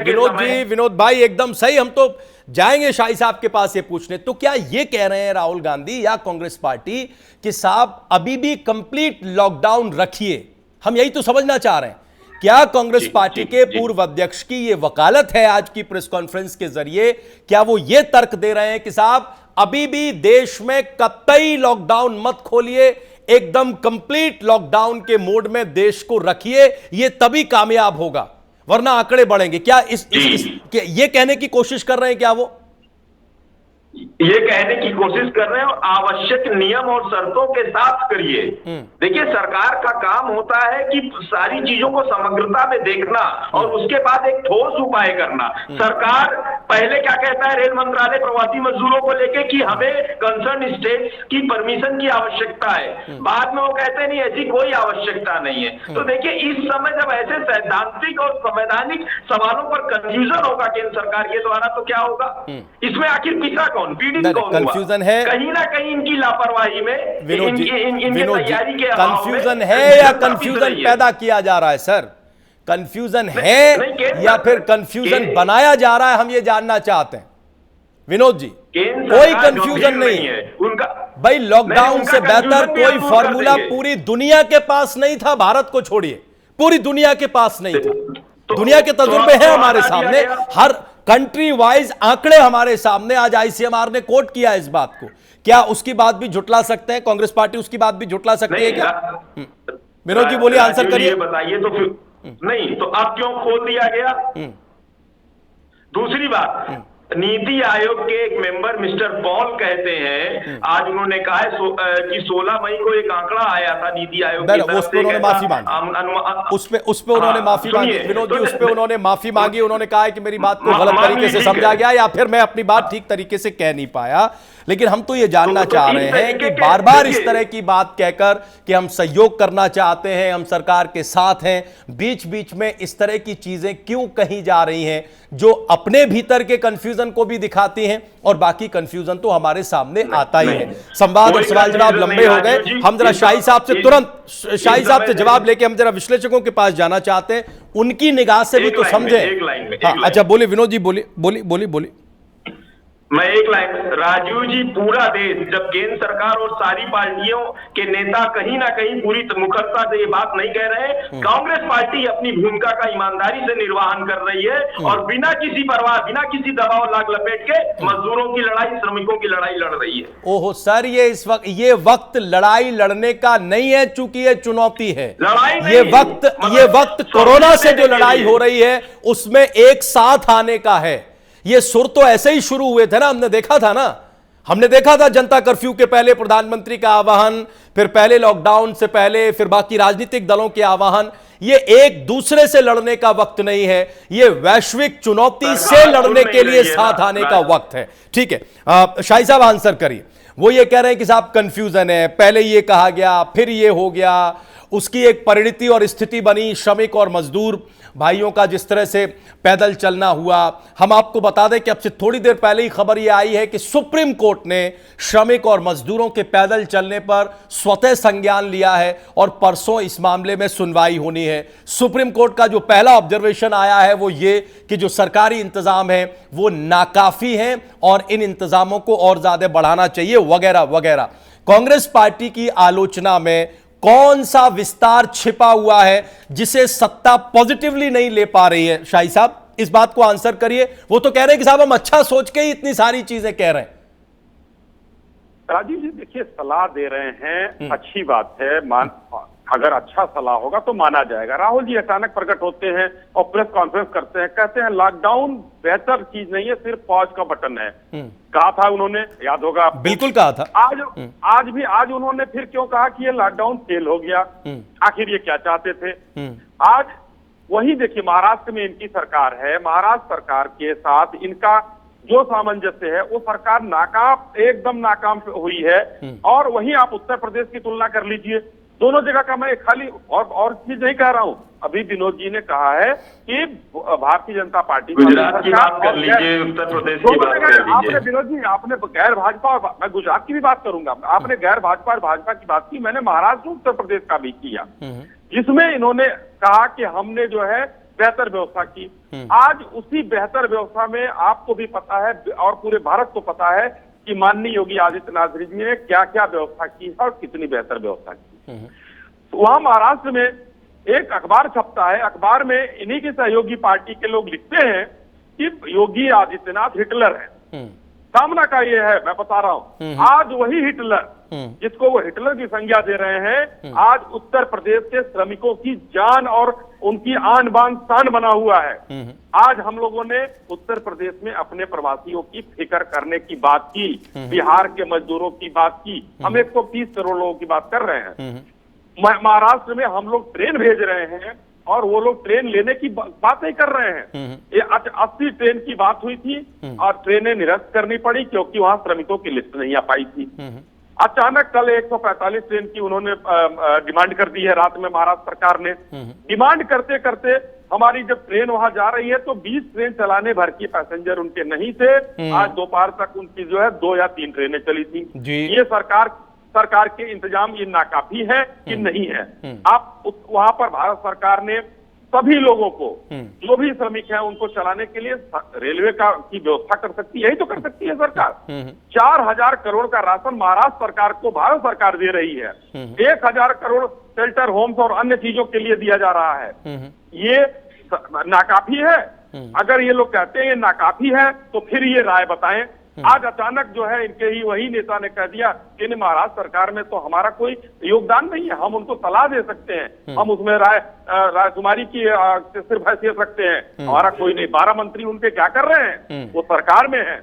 बिल्कुल विनोद भाई एकदम सही। हम तो जाएंगे शाही साहब के पास ये पूछने, तो क्या ये कह रहे हैं राहुल गांधी या कांग्रेस पार्टी कि साहब अभी भी कंप्लीट लॉकडाउन रखिए? हम यही तो समझना चाह रहे हैं। क्या कांग्रेस पार्टी के पूर्व अध्यक्ष की ये वकालत है आज की प्रेस कॉन्फ्रेंस के जरिए, क्या वो ये तर्क दे रहे हैं कि साहब अभी भी देश में कतई लॉकडाउन मत खोलिए, एकदम कंप्लीट लॉकडाउन के मोड में देश को रखिए, ये तभी कामयाब होगा वरना आंकड़े बढ़ेंगे? क्या ये कहने की कोशिश कर रहे हैं क्या वो? ये कहने की कोशिश कर रहे हैं, और आवश्यक नियम और शर्तों के साथ करिए। देखिए, सरकार का काम होता है कि सारी चीजों को समग्रता में देखना और उसके बाद एक ठोस उपाय करना। सरकार पहले क्या कहता है, रेल मंत्रालय प्रवासी मजदूरों को लेके कि हमें कंसर्न स्टेट्स की परमिशन की आवश्यकता है। बाद में वो कहते नहीं, ऐसी कोई आवश्यकता नहीं है। तो देखिए, इस समय जब ऐसे सैद्धांतिक और संवैधानिक सवालों पर कंफ्यूजन होगा केंद्र सरकार के द्वारा, तो क्या होगा? इसमें आखिर पिछड़ा कौन, पीड़ित कौन? कंफ्यूजन है कहीं ना कहीं इनकी लापरवाही में, विनोद जी, तैयारी के कंफ्यूजन है या कंफ्यूजन पैदा किया जा रहा है? सर, कंफ्यूजन है या फिर कंफ्यूजन बनाया जा रहा है, हम ये जानना चाहते हैं। विनोद जी, कोई कंफ्यूजन नहीं है उनका भाई। लॉकडाउन से बेहतर कोई फॉर्मूला पूरी दुनिया के पास नहीं था, भारत को छोड़िए, पूरी दुनिया के पास नहीं था। दुनिया के तजुर्बे हैं हमारे सामने, हर कंट्री वाइज आंकड़े हमारे सामने। आज आईसीएमआर ने कोट किया इस बात को, क्या उसकी बात भी झुटला सकते हैं कांग्रेस पार्टी? उसकी बात भी झुटला सकती है क्या? विनोद जी बोलिए, आंसर करिए। बताइए तो फिर नहीं तो अब क्यों खोल दिया गया? दूसरी बात, नीति आयोग के एक मेंबर मिस्टर पॉल कहते हैं, आज उन्होंने कहा है कि 16 मई को एक आंकड़ा आया था नीति आयोग की तरफ से, उन्होंने माफी मांगी, उस पे उन्होंने माफी मांगी। विनोद जी, उस पे उन्होंने माफी मांगी। उन्होंने कहा है कि मेरी बात को गलत तरीके से समझा गया या फिर मैं अपनी बात ठीक तरीके से कह नहीं पाया। लेकिन हम तो ये जानना चाह रहे हैं कि बार बार इस तरह की बात कहकर कि हम सहयोग करना चाहते हैं, हम सरकार के साथ हैं, बीच बीच में इस तरह की चीजें क्यों कही जा रही हैं जो अपने भीतर के कंफ्यूजन को भी दिखाती हैं और बाकी कंफ्यूजन तो हमारे सामने आता ही है। संवाद और सवाल जवाब लंबे हो गए, हम जरा शाही साहब से तुरंत शाही साहब से जवाब लेके हम जरा विश्लेषकों के पास जाना चाहते हैं, उनकी निगाह से भी तो समझे। अच्छा बोलिए विनोद जी, बोलिए। मैं एक लाइन, राजीव जी, पूरा देश, जब केंद्र सरकार और सारी पार्टियों के नेता कहीं ना कहीं पूरी मुखरता से ये बात नहीं कह रहे, कांग्रेस पार्टी अपनी भूमिका का ईमानदारी से निर्वहन कर रही है और बिना किसी परवाह, बिना किसी दबाव लाग लपेट के मजदूरों की लड़ाई, श्रमिकों की लड़ाई लड़ रही है। ओहो सर, ये वक्त लड़ाई लड़ने का नहीं है, चूंकि ये चुनौती है। ये वक्त कोरोना से जो लड़ाई हो रही है उसमें एक साथ आने का है। ये सुर तो ऐसे ही शुरू हुए थे ना, हमने देखा था जनता कर्फ्यू के पहले प्रधानमंत्री का आह्वान, फिर पहले लॉकडाउन से पहले, फिर बाकी राजनीतिक दलों के आह्वान। ये एक दूसरे से लड़ने का वक्त नहीं है, ये वैश्विक चुनौती से लड़ने के लिए साथ आने का वक्त है। ठीक है, शाही साहब आंसर करिए। वो ये कह रहे हैं कि साहब कंफ्यूजन है, पहले ये कहा गया फिर ये हो गया, उसकी एक परिणति और स्थिति बनी श्रमिक और मजदूर भाइयों का जिस तरह से पैदल चलना हुआ। हम आपको बता दें कि अब से थोड़ी देर पहले ही खबर यह आई है कि सुप्रीम कोर्ट ने श्रमिक और मजदूरों के पैदल चलने पर स्वतः संज्ञान लिया है और परसों इस मामले में सुनवाई होनी है। सुप्रीम कोर्ट का जो पहला ऑब्जर्वेशन आया है वो ये कि जो सरकारी इंतजाम है वो नाकाफी हैं और इन इंतजामों को और ज्यादा बढ़ाना चाहिए वगैरह वगैरह। कांग्रेस पार्टी की आलोचना में कौन सा विस्तार छिपा हुआ है जिसे सत्ता पॉजिटिवली नहीं ले पा रही है? शाही साहब, इस बात को आंसर करिए। वो तो कह रहे हैं कि साहब हम अच्छा सोच के ही इतनी सारी चीजें कह रहे हैं। राजीव जी देखिए, सलाह दे रहे हैं, अच्छी बात है, अगर अच्छा सलाह होगा तो माना जाएगा। राहुल जी अचानक प्रकट होते हैं और प्रेस कॉन्फ्रेंस करते हैं, कहते हैं लॉकडाउन बेहतर चीज नहीं है, सिर्फ पॉज का बटन है। कहा था उन्होंने, याद होगा आपको? बिल्कुल कहा था। आज उन्होंने फिर क्यों कहा कि ये लॉकडाउन फेल हो गया? आखिर ये क्या चाहते थे? आज वही देखिए, महाराष्ट्र में इनकी सरकार है, महाराष्ट्र सरकार के साथ इनका जो सामंजस्य है वो सरकार एकदम नाकाम हुई है। और वहीं आप उत्तर प्रदेश की तुलना कर लीजिए, दोनों जगह का मैं खाली और चीज नहीं कह रहा हूं। अभी विनोद जी ने कहा है कि भारतीय जनता पार्टी गुजरात की बात कर लीजिए, उत्तर प्रदेश की बात कर लीजिए। आपने विनोद जी, आपने गैर भाजपा, और मैं गुजरात की भी बात करूंगा, आपने गैर भाजपा और भाजपा की बात की, मैंने महाराष्ट्र उत्तर प्रदेश का भी किया, जिसमें इन्होंने कहा कि हमने जो है बेहतर व्यवस्था की। आज उसी बेहतर व्यवस्था में आपको भी पता है और पूरे भारत को पता है कि माननीय योगी आदित्यनाथ जी ने क्या क्या व्यवस्था की है और कितनी बेहतर व्यवस्था की। वहां महाराष्ट्र में एक अखबार छपता है, अखबार में इन्हीं की सहयोगी पार्टी के लोग लिखते हैं कि योगी आदित्यनाथ हिटलर है। सामना का ये है, मैं बता रहा हूं, आज वही हिटलर जिसको वो हिटलर की संज्ञा दे रहे हैं, आज उत्तर प्रदेश के श्रमिकों की जान और उनकी आन बान शान बना हुआ है। आज हम लोगों ने उत्तर प्रदेश में अपने प्रवासियों की फिक्र करने की बात की, बिहार के मजदूरों की बात की, हम 130 करोड़ लोगों की बात कर रहे हैं। महाराष्ट्र में हम लोग ट्रेन भेज रहे हैं और वो लोग ट्रेन लेने की बात नहीं कर रहे हैं। ये 80 ट्रेन की बात हुई थी और ट्रेनें निरस्त करनी पड़ी क्योंकि वहां श्रमिकों की लिस्ट नहीं आ पाई थी। अचानक कल 145 ट्रेन की उन्होंने डिमांड कर दी है रात में महाराष्ट्र सरकार ने। डिमांड करते करते हमारी जब ट्रेन वहां जा रही है तो 20 ट्रेन चलाने भर की पैसेंजर उनके नहीं थे। आज दोपहर तक उनकी जो है 2 या 3 ट्रेनें चली थी। ये सरकार के इंतजाम ये नाकाफी है कि नहीं है? आप वहां पर भारत सरकार ने सभी लोगों को, जो भी श्रमिक हैं उनको चलाने के लिए रेलवे की व्यवस्था कर सकती है, यही तो कर सकती है सरकार। 4000 करोड़ का राशन महाराष्ट्र सरकार को भारत सरकार दे रही है। 1000 करोड़ शेल्टर होम्स और अन्य चीजों के लिए दिया जा रहा है। ये नाकाफी है? अगर ये लोग कहते हैं ये नाकाफी है तो फिर ये राय बताएं। आज अचानक जो है इनके ही वही नेता ने कह दिया कि महाराष्ट्र सरकार में तो हमारा कोई योगदान नहीं है, हम उनको सलाह दे सकते हैं, हम उसमें रायशुमारी की सिर्फ हैसियत रखते हैं, हमारा कोई नहीं। 12 मंत्री उनके क्या कर रहे हैं? वो सरकार में है,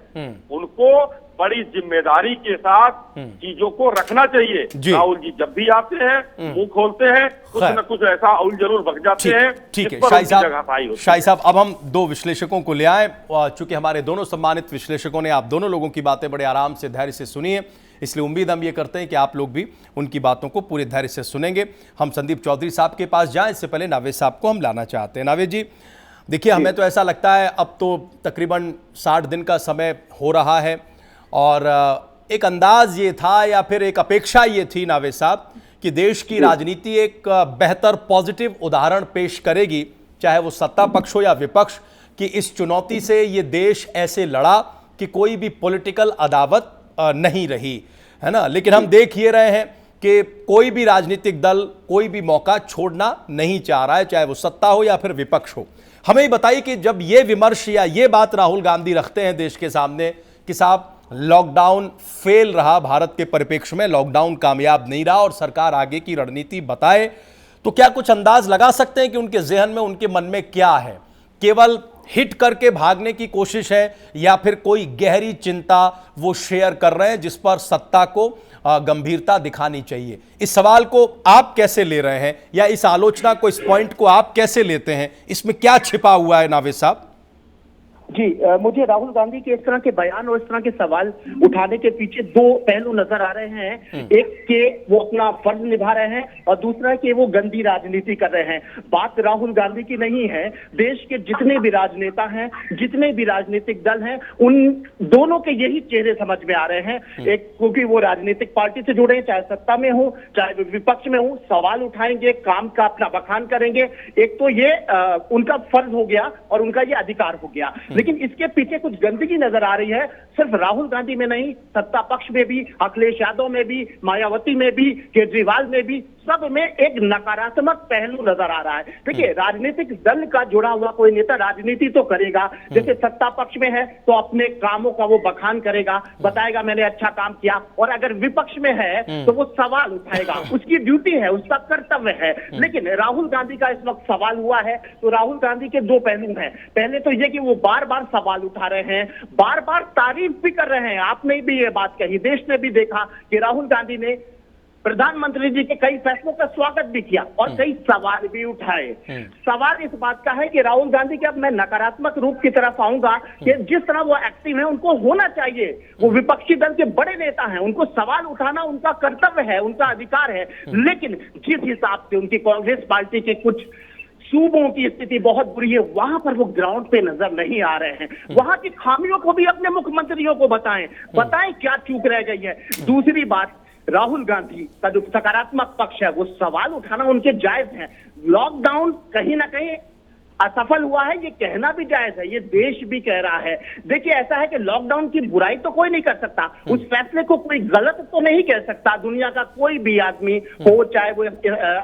उनको बड़ी जिम्मेदारी के साथ चीजों को रखना चाहिए। राहुल जी जब भी आते हैं मुंह खोलते हैं, कुछ न कुछ ऐसा औल जरूर बक जाते हैं। ठीक है शाही साहब, अब हम 2 विश्लेषकों को ले आए। चूंकि हमारे दोनों सम्मानित विश्लेषकों ने आप दोनों लोगों की बातें बड़े आराम से, धैर्य से सुनी है, इसलिए उम्मीद हम ये करते हैं कि आप लोग भी उनकी बातों को पूरे धैर्य से सुनेंगे। हम संदीप चौधरी साहब के पास जाएं, इससे पहले नावेद साहब को हम लाना चाहते हैं। नावेद जी देखिए, हमें तो ऐसा लगता है अब तो तकरीबन 60 दिन का समय हो रहा है और एक अंदाज ये था या फिर एक अपेक्षा ये थी नावेद साहब कि देश की राजनीति एक बेहतर पॉजिटिव उदाहरण पेश करेगी, चाहे वो सत्ता पक्ष हो या विपक्ष, कि इस चुनौती से ये देश ऐसे लड़ा कि कोई भी पॉलिटिकल अदावत नहीं रही, है ना। लेकिन हम देख ये रहे हैं कि कोई भी राजनीतिक दल कोई भी मौका छोड़ना नहीं चाह रहा है, चाहे वो सत्ता हो या फिर विपक्ष हो। हमें बताइए कि जब ये विमर्श या ये बात राहुल गांधी रखते हैं देश के सामने कि साहब लॉकडाउन फेल रहा, भारत के परिप्रेक्ष्य में लॉकडाउन कामयाब नहीं रहा और सरकार आगे की रणनीति बताए, तो क्या कुछ अंदाज लगा सकते हैं कि उनके जहन में, उनके मन में क्या है? केवल हिट करके भागने की कोशिश है या फिर कोई गहरी चिंता वो शेयर कर रहे हैं जिस पर सत्ता को गंभीरता दिखानी चाहिए? इस सवाल को आप कैसे ले रहे हैं या इस आलोचना को, इस पॉइंट को आप कैसे लेते हैं? इसमें क्या छिपा हुआ है नावेद साहब? जी, मुझे राहुल गांधी के इस तरह के बयान और इस तरह के सवाल उठाने के पीछे 2 पहलू नजर आ रहे हैं। एक के वो अपना फर्ज निभा रहे हैं और दूसरा कि वो गंदी राजनीति कर रहे हैं। बात राहुल गांधी की नहीं है, देश के जितने भी राजनेता हैं, जितने भी राजनीतिक दल हैं, उन दोनों के यही चेहरे समझ में आ रहे हैं। एक क्योंकि वो राजनीतिक पार्टी से जुड़े हैं, चाहे सत्ता में हो चाहे विपक्ष में हो, सवाल उठाएंगे, काम का अपना बखान करेंगे। एक तो ये उनका फर्ज हो गया और उनका ये अधिकार हो गया। लेकिन इसके पीछे कुछ गंदगी नजर आ रही है, सिर्फ राहुल गांधी में नहीं, सत्ता पक्ष में भी, अखिलेश यादव में भी, मायावती में भी, केजरीवाल में भी, सब में एक नकारात्मक पहलू नजर आ रहा है। देखिए, राजनीतिक दल का जुड़ा हुआ कोई नेता राजनीति तो करेगा, जैसे सत्ता पक्ष में है तो अपने कामों का वो बखान करेगा, बताएगा मैंने अच्छा काम किया, और अगर विपक्ष में है तो वो सवाल उठाएगा, उसकी ड्यूटी है, उसका कर्तव्य है। लेकिन राहुल गांधी का इस वक्त सवाल हुआ है तो राहुल गांधी के दो पहलू हैं। पहले तो ये कि वो बार बार सवाल उठा रहे हैं, बार बार तारीफ भी कर रहे हैं। आपने भी ये बात कही, देश ने भी देखा कि राहुल गांधी ने प्रधानमंत्री जी के कई फैसलों का स्वागत भी किया और कई सवाल भी उठाए। सवाल इस बात का है कि राहुल गांधी के, अब मैं नकारात्मक रूप की तरफ आऊंगा, कि जिस तरह वो एक्टिव है उनको होना चाहिए, वो विपक्षी दल के बड़े नेता हैं, उनको सवाल उठाना उनका कर्तव्य है, उनका अधिकार है। लेकिन जिस हिसाब से उनकी कांग्रेस पार्टी के कुछ सूबों की स्थिति बहुत बुरी है, वहां पर वो ग्राउंड पे नजर नहीं आ रहे हैं। वहां की खामियों को भी अपने मुख्यमंत्रियों को बताएं क्या चूक रह गई है। दूसरी बात, राहुल गांधी का जो सकारात्मक पक्ष है वो सवाल उठाना उनके जायज है। लॉकडाउन कहीं ना कहीं असफल हुआ है, ये कहना भी जायज है, ये देश भी कह रहा है। देखिए, ऐसा है कि लॉकडाउन की बुराई तो कोई नहीं कर सकता, उस फैसले को कोई गलत तो नहीं कह सकता। दुनिया का कोई भी आदमी हो, चाहे वो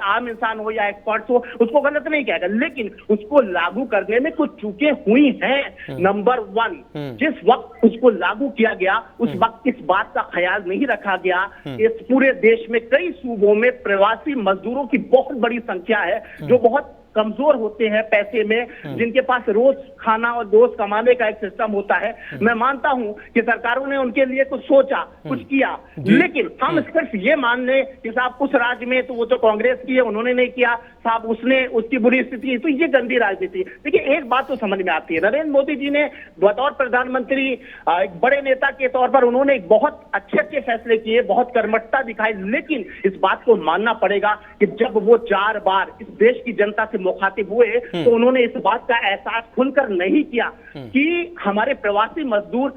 आम इंसान हो या एक्सपर्ट हो, उसको गलत नहीं कहेगा। लेकिन उसको लागू करने में कुछ चूकें हुई हैं। नंबर 1, जिस वक्त उसको लागू किया गया उस वक्त इस बात का ख्याल नहीं रखा गया। इस पूरे देश में कई सूबों में प्रवासी मजदूरों की बहुत बड़ी संख्या है जो बहुत कमजोर होते हैं पैसे में, जिनके पास रोज खाना और रोज कमाने का एक सिस्टम होता है। मैं मानता हूं कि सरकारों ने उनके लिए कुछ सोचा, कुछ किया, लेकिन हम सिर्फ ये मान लें कि साहब उस राज्य में तो वो तो कांग्रेस की है, उन्होंने नहीं किया, साहब उसने, उसकी बुरी स्थिति, तो ये गंदी राजनीति। देखिए, एक बात तो समझ में आती है, नरेंद्र मोदी जी ने बतौर प्रधानमंत्री, एक बड़े नेता के तौर पर उन्होंने एक बहुत अच्छे फैसले किए, बहुत कर्मठता दिखाई, लेकिन इस बात को मानना पड़ेगा कि जब वो 4 बार इस देश की जनता से मुखातिब हुए तो उन्होंने इस बात का एहसास खुलकर नहीं किया कि हमारे प्रवासी मजदूर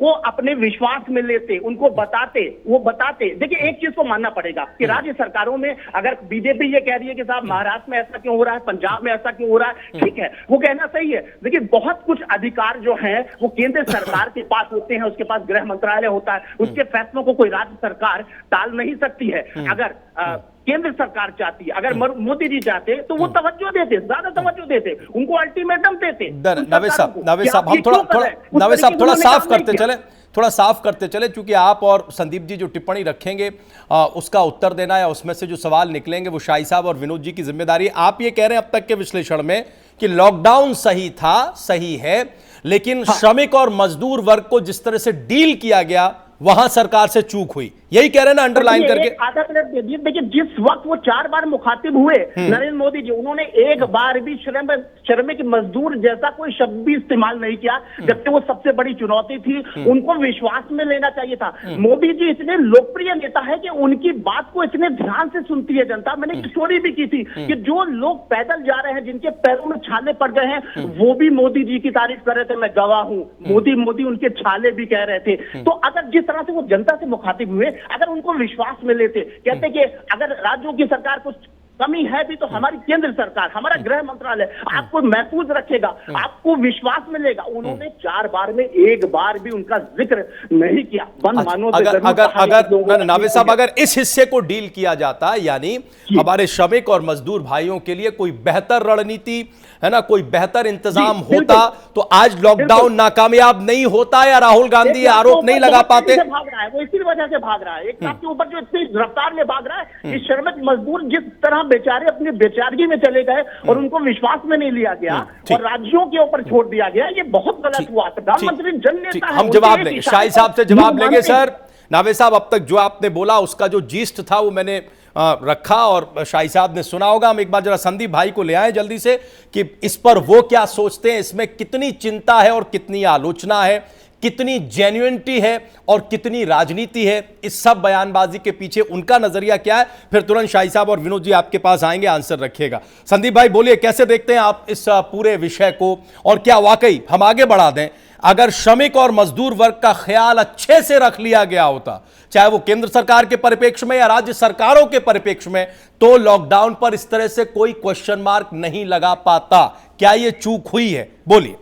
वो अपने विश्वास में लेते, उनको बताते, वो बताते। देखिए, एक चीज को मानना पड़ेगा कि राज्य सरकारों में अगर बीजेपी ये कह रही है कि साहब महाराष्ट्र में ऐसा क्यों हो रहा है, पंजाब में ऐसा क्यों हो रहा है, ठीक है, वो कहना सही है, लेकिन बहुत कुछ अधिकार जो हैं वो केंद्र सरकार के पास होते हैं, उसके पास गृह मंत्रालय होता है, उसके फैसलों को कोई राज्य सरकार टाल नहीं सकती है। अगर केंद्र सरकार चाहती है, अगर मोदी जी चाहते तो वो तवज्जो देते, ज्यादा तवज्जो देते, उनको अल्टीमेटम देते। नावे साहब हम थोड़ा साफ करते चले, थोड़ा साफ करते चले, क्योंकि आप और संदीप जी जो टिप्पणी रखेंगे उसका उत्तर देना या उसमें से जो सवाल निकलेंगे वो शाही साहब और विनोद जी की जिम्मेदारी है। आप ये कह रहे हैं अब तक के विश्लेषण में कि लॉकडाउन सही था, सही है, लेकिन श्रमिक और मजदूर वर्ग को जिस तरह से डील किया गया वहां सरकार से चूक हुई, यही कह रहे हैं ना अंडरलाइन करके। आधा मिनट दे दीजिए। देखिए, जिस वक्त वो 4 बार मुखातिब हुए नरेंद्र मोदी जी, उन्होंने एक बार भी श्रमिक मजदूर जैसा कोई शब्द भी इस्तेमाल नहीं किया, जबकि वो सबसे बड़ी चुनौती थी, उनको विश्वास में लेना चाहिए था। मोदी जी इतने लोकप्रिय नेता है कि उनकी बात को इतने ध्यान से सुनती है जनता। मैंने एक स्टोरी भी की थी कि जो लोग पैदल जा रहे हैं, जिनके पैरों में छाले पड़ गए हैं, वो भी मोदी जी की तारीफ कर रहे थे, मैं गवाह हूं, मोदी मोदी उनके छाले भी कह रहे थे। तो अगर जिस तरह से वो जनता से मुखातिब हुए, अगर उनको विश्वास में लेते, कहते कि अगर राज्यों की सरकार कुछ कमी है भी तो हमारी केंद्र सरकार, हमारा गृह मंत्रालय आपको महफूज रखेगा, आपको विश्वास में लेगा। उन्होंने 4 बार में एक बार भी उनका जिक्र नहीं किया। अगर नावे साहब, अगर इस हिस्से को डील किया जाता, यानी हमारे श्रमिक और मजदूर भाइयों के लिए कोई बेहतर रणनीति है ना, कोई बेहतर इंतजाम होता तो आज लॉकडाउन नाकामयाब नहीं होता, या राहुल गांधी आरोप नहीं लगा पाते। भाग रहा है वो, इसी वजह से भाग रहा है, एक साथ के ऊपर जो इतनी रफ्तार में भाग रहा है। इस श्रमिक मजदूर जिस तरह बेचारे अपनी बेचारगी में चले गए और उनको विश्वास में नहीं लिया गया और राज्यों के ऊपर छोड़ दिया गया, ये बहुत गलत हुआ। प्रधानमंत्री जननेता है, हम जवाब लेंगे, शाही साहब से जवाब लेंगे। सर नावे साहब, अब तक जो आपने बोला उसका जो जीस्ट था वो मैंने रखा और शाही साहब ने सुना होगा। हम एक बार जरा संदीप भाई को ले आए जल्दी से कि इस पर वो क्या सोचते हैं, इसमें कितनी चिंता है और कितनी आलोचना है, कितनी जेन्युइनिटी है और कितनी राजनीति है, इस सब बयानबाजी के पीछे उनका नजरिया क्या है। फिर तुरंत शाही साहब और विनोद जी आपके पास आएंगे, आंसर रखिएगा। संदीप भाई बोलिए, कैसे देखते हैं आप इस पूरे विषय को, और क्या वाकई हम आगे बढ़ा दें, अगर श्रमिक और मजदूर वर्ग का ख्याल अच्छे से रख लिया गया होता, चाहे वो केंद्र सरकार के परिप्रेक्ष्य में या राज्य सरकारों के परिप्रेक्ष्य में, तो लॉकडाउन पर इस तरह से कोई क्वेश्चन मार्क नहीं लगा पाता। क्या ये चूक हुई है? बोलिए।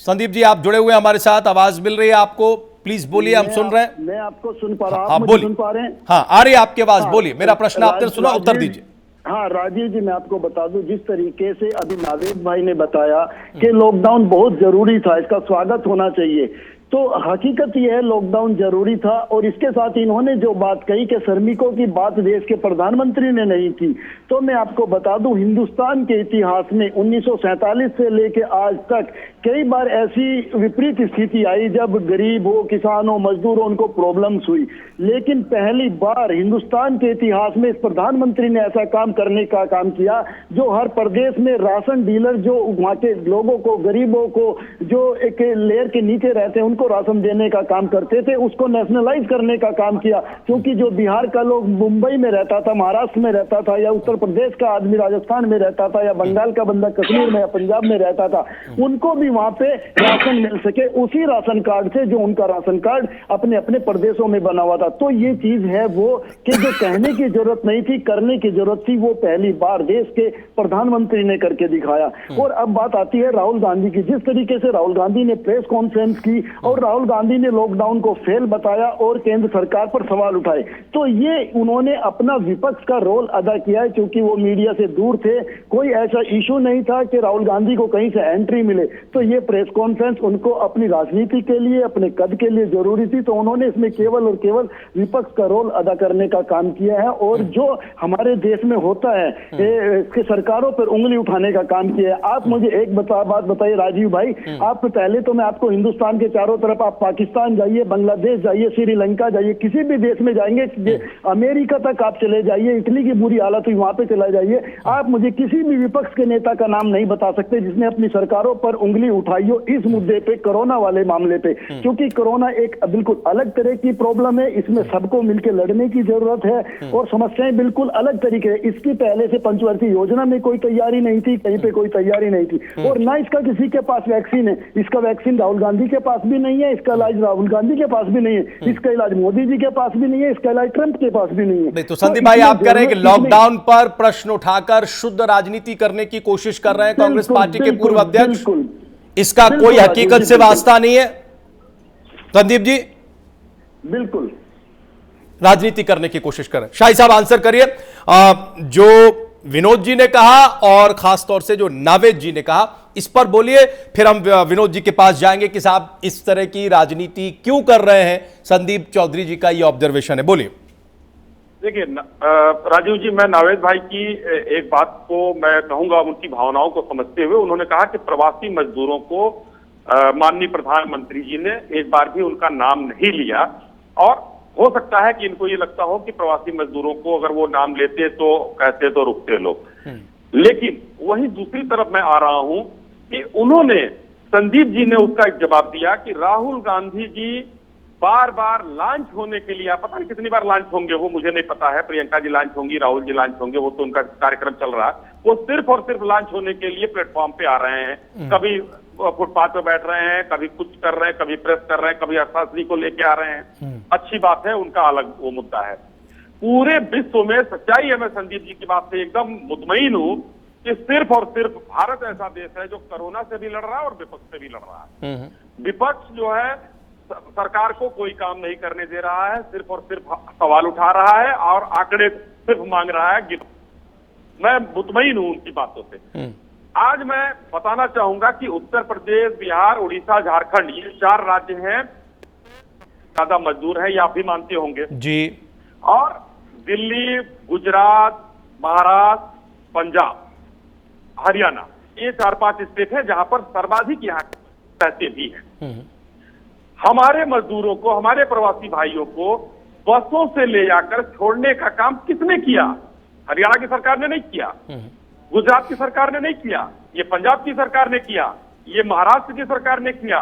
संदीप जी आप जुड़े हुए हैं हमारे साथ, आवाज मिल रही है आपको, प्लीज बोलिए, हम सुन रहे हैं। मैं आपको सुन पा रहा हूं, हाँ, आप मुझे सुन पा रहे हैं? हाँ आ रही है आपकी आवाज, हाँ, बोलिए, मेरा प्रश्न आपने सुना, उत्तर दीजिए। हाँ राजीव जी, मैं आपको बता दूं, जिस तरीके से अभी नावेद भाई ने बताया कि लॉकडाउन बहुत जरूरी था, इसका स्वागत होना चाहिए, तो हकीकत यह है लॉकडाउन जरूरी था। और इसके साथ इन्होंने जो बात कही कि श्रमिकों की बात देश के प्रधानमंत्री ने नहीं की, तो मैं आपको बता दूं हिंदुस्तान के इतिहास में 1947 से लेके आज तक कई बार ऐसी विपरीत स्थिति आई जब गरीब हो, किसान हो, मजदूर हो, उनको प्रॉब्लम्स हुई, लेकिन पहली बार हिंदुस्तान के इतिहास में इस प्रधानमंत्री ने ऐसा काम करने का काम किया जो हर प्रदेश में राशन डीलर जो वहाँ के लोगों को, गरीबों को, जो एक लेयर के नीचे रहते हैं उनको राशन देने का काम करते थे, उसको नेशनलाइज करने का काम किया। क्योंकि जो बिहार का लोग मुंबई में रहता था, महाराष्ट्र में रहता था, या उत्तर प्रदेश का आदमी राजस्थान में रहता था, या बंगाल का बंदा कश्मीर में या पंजाब में रहता था, उनको भी वहां पे राशन मिल सके उसी राशन कार्ड से जो उनका राशन कार्ड अपने अपने प्रदेशों में बना हुआ था। तो ये चीज है वो कि जो कहने की जरूरत नहीं थी, करने की जरूरत थी, वो पहली बार देश के प्रधानमंत्री ने करके दिखाया। और अब बात आती है राहुल गांधी की, जिस तरीके से राहुल गांधी ने प्रेस कॉन्फ्रेंस की और राहुल गांधी ने लॉकडाउन को फेल बताया और केंद्र सरकार पर सवाल उठाए, तो ये उन्होंने अपना विपक्ष का रोल अदा किया है। क्योंकि वो मीडिया से दूर थे, कोई ऐसा इशू नहीं था कि राहुल गांधी को कहीं से एंट्री मिले, तो ये प्रेस कॉन्फ्रेंस उनको अपनी राजनीति के लिए, अपने कद के लिए जरूरी थी, तो उन्होंने इसमें केवल और केवल विपक्ष का रोल अदा करने का काम किया है। और जो हमारे देश में होता है इसके सरकारों पर उंगली उठाने का काम किया है। आप मुझे एक बात बताइए राजीव भाई, आप पहले तो मैं आपको हिंदुस्तान के चारों तरफ, आप पाकिस्तान जाइए, बांग्लादेश जाइए, श्रीलंका जाइए, किसी भी देश में जाएंगे, अमेरिका तक आप चले जाइए, इटली की बुरी हालत हुई वहां पे चला जाइए, आप मुझे किसी भी विपक्ष के नेता का नाम नहीं बता सकते जिसने अपनी सरकारों पर उंगली उठाई हो इस मुद्दे पे, कोरोना वाले मामले पे। क्योंकि कोरोना एक बिल्कुल अलग तरह की प्रॉब्लम है, इसमें सबको मिलकर लड़ने की जरूरत है और समस्याएं बिल्कुल अलग तरीके है। इसकी पहले से पंचवर्षीय योजना में कोई तैयारी नहीं थी, कहीं पे कोई तैयारी नहीं थी, और ना इसका किसी के पास वैक्सीन है। इसका वैक्सीन राहुल गांधी के पास भी नहीं है, इसका इलाज राहुल गांधी के पास भी नहीं है, इसका इलाज मोदी जी के पास भी नहीं है, इसका इलाज ट्रंप के पास भी नहीं है। तो संदीप भाई आप कह रहे हैं कि लॉकडाउन पर प्रश्न उठाकर शुद्ध राजनीति करने की कोशिश कर रहे हैं कांग्रेस पार्टी के पूर्व अध्यक्ष, इसका कोई हकीकत से वास्ता नहीं है संदीप जी? बिल्कुल राजनीति करने की कोशिश कर रहे हैं। शाही साहब आंसर करिए, जो विनोद जी ने कहा और खासतौर से जो नावेद जी ने कहा, इस पर बोलिए, फिर हम विनोद जी के पास जाएंगे कि साहब इस तरह की राजनीति क्यों कर रहे हैं। संदीप चौधरी जी का ये ऑब्जर्वेशन है, बोलिए। देखिए राजीव जी, मैं नावेद भाई की एक बात को मैं कहूंगा, उनकी भावनाओं को समझते हुए, उन्होंने कहा कि प्रवासी मजदूरों को माननीय प्रधानमंत्री जी ने एक बार भी उनका नाम नहीं लिया, और हो सकता है कि इनको ये लगता हो कि प्रवासी मजदूरों को अगर वो नाम लेते तो कहते तो रुकते लोग। लेकिन वहीं दूसरी तरफ मैं आ रहा हूं कि उन्होंने, संदीप जी ने उसका एक जवाब दिया कि राहुल गांधी जी बार बार लॉन्च होने के लिए, पता नहीं कितनी बार लॉन्च होंगे वो मुझे नहीं पता है, प्रियंका जी लॉन्च होंगी, राहुल जी लॉन्च होंगे, वो तो उनका कार्यक्रम चल रहा है, वो सिर्फ और सिर्फ लॉन्च होने के लिए प्लेटफॉर्म पे आ रहे हैं। कभी फुटपाथ पे बैठ रहे हैं, कभी कुछ कर रहे हैं, कभी प्रेस कर रहे हैं, कभी अर्थशास्त्री को लेके आ रहे हैं। अच्छी बात है, उनका अलग वो मुद्दा है। पूरे विश्व में सच्चाई है, मैं संदीप जी की बात से एकदम मुतमईन हूं कि सिर्फ और सिर्फ भारत ऐसा देश है जो कोरोना से भी लड़ रहा है और विपक्ष से भी लड़ रहा है। विपक्ष जो है सरकार को कोई काम नहीं करने दे रहा है, सिर्फ और सिर्फ सवाल उठा रहा है और आंकड़े सिर्फ मांग रहा है। मैं मुतमईन हूं उनकी बातों से। आज मैं बताना चाहूंगा कि उत्तर प्रदेश, बिहार, उड़ीसा, झारखंड, ये 4 राज्य हैं ज्यादा मजदूर हैं, ये आप भी मानते होंगे जी। और दिल्ली, गुजरात, महाराष्ट्र, पंजाब, हरियाणा, ये 4-5 स्टेट है जहां पर सर्वाधिक यहाँ रहते भी हैं। हमारे मजदूरों को, हमारे प्रवासी भाइयों को बसों से ले जाकर छोड़ने का काम किसने किया? हरियाणा की सरकार ने नहीं किया, गुजरात की सरकार ने नहीं किया, ये पंजाब की सरकार ने किया, ये महाराष्ट्र की सरकार ने किया,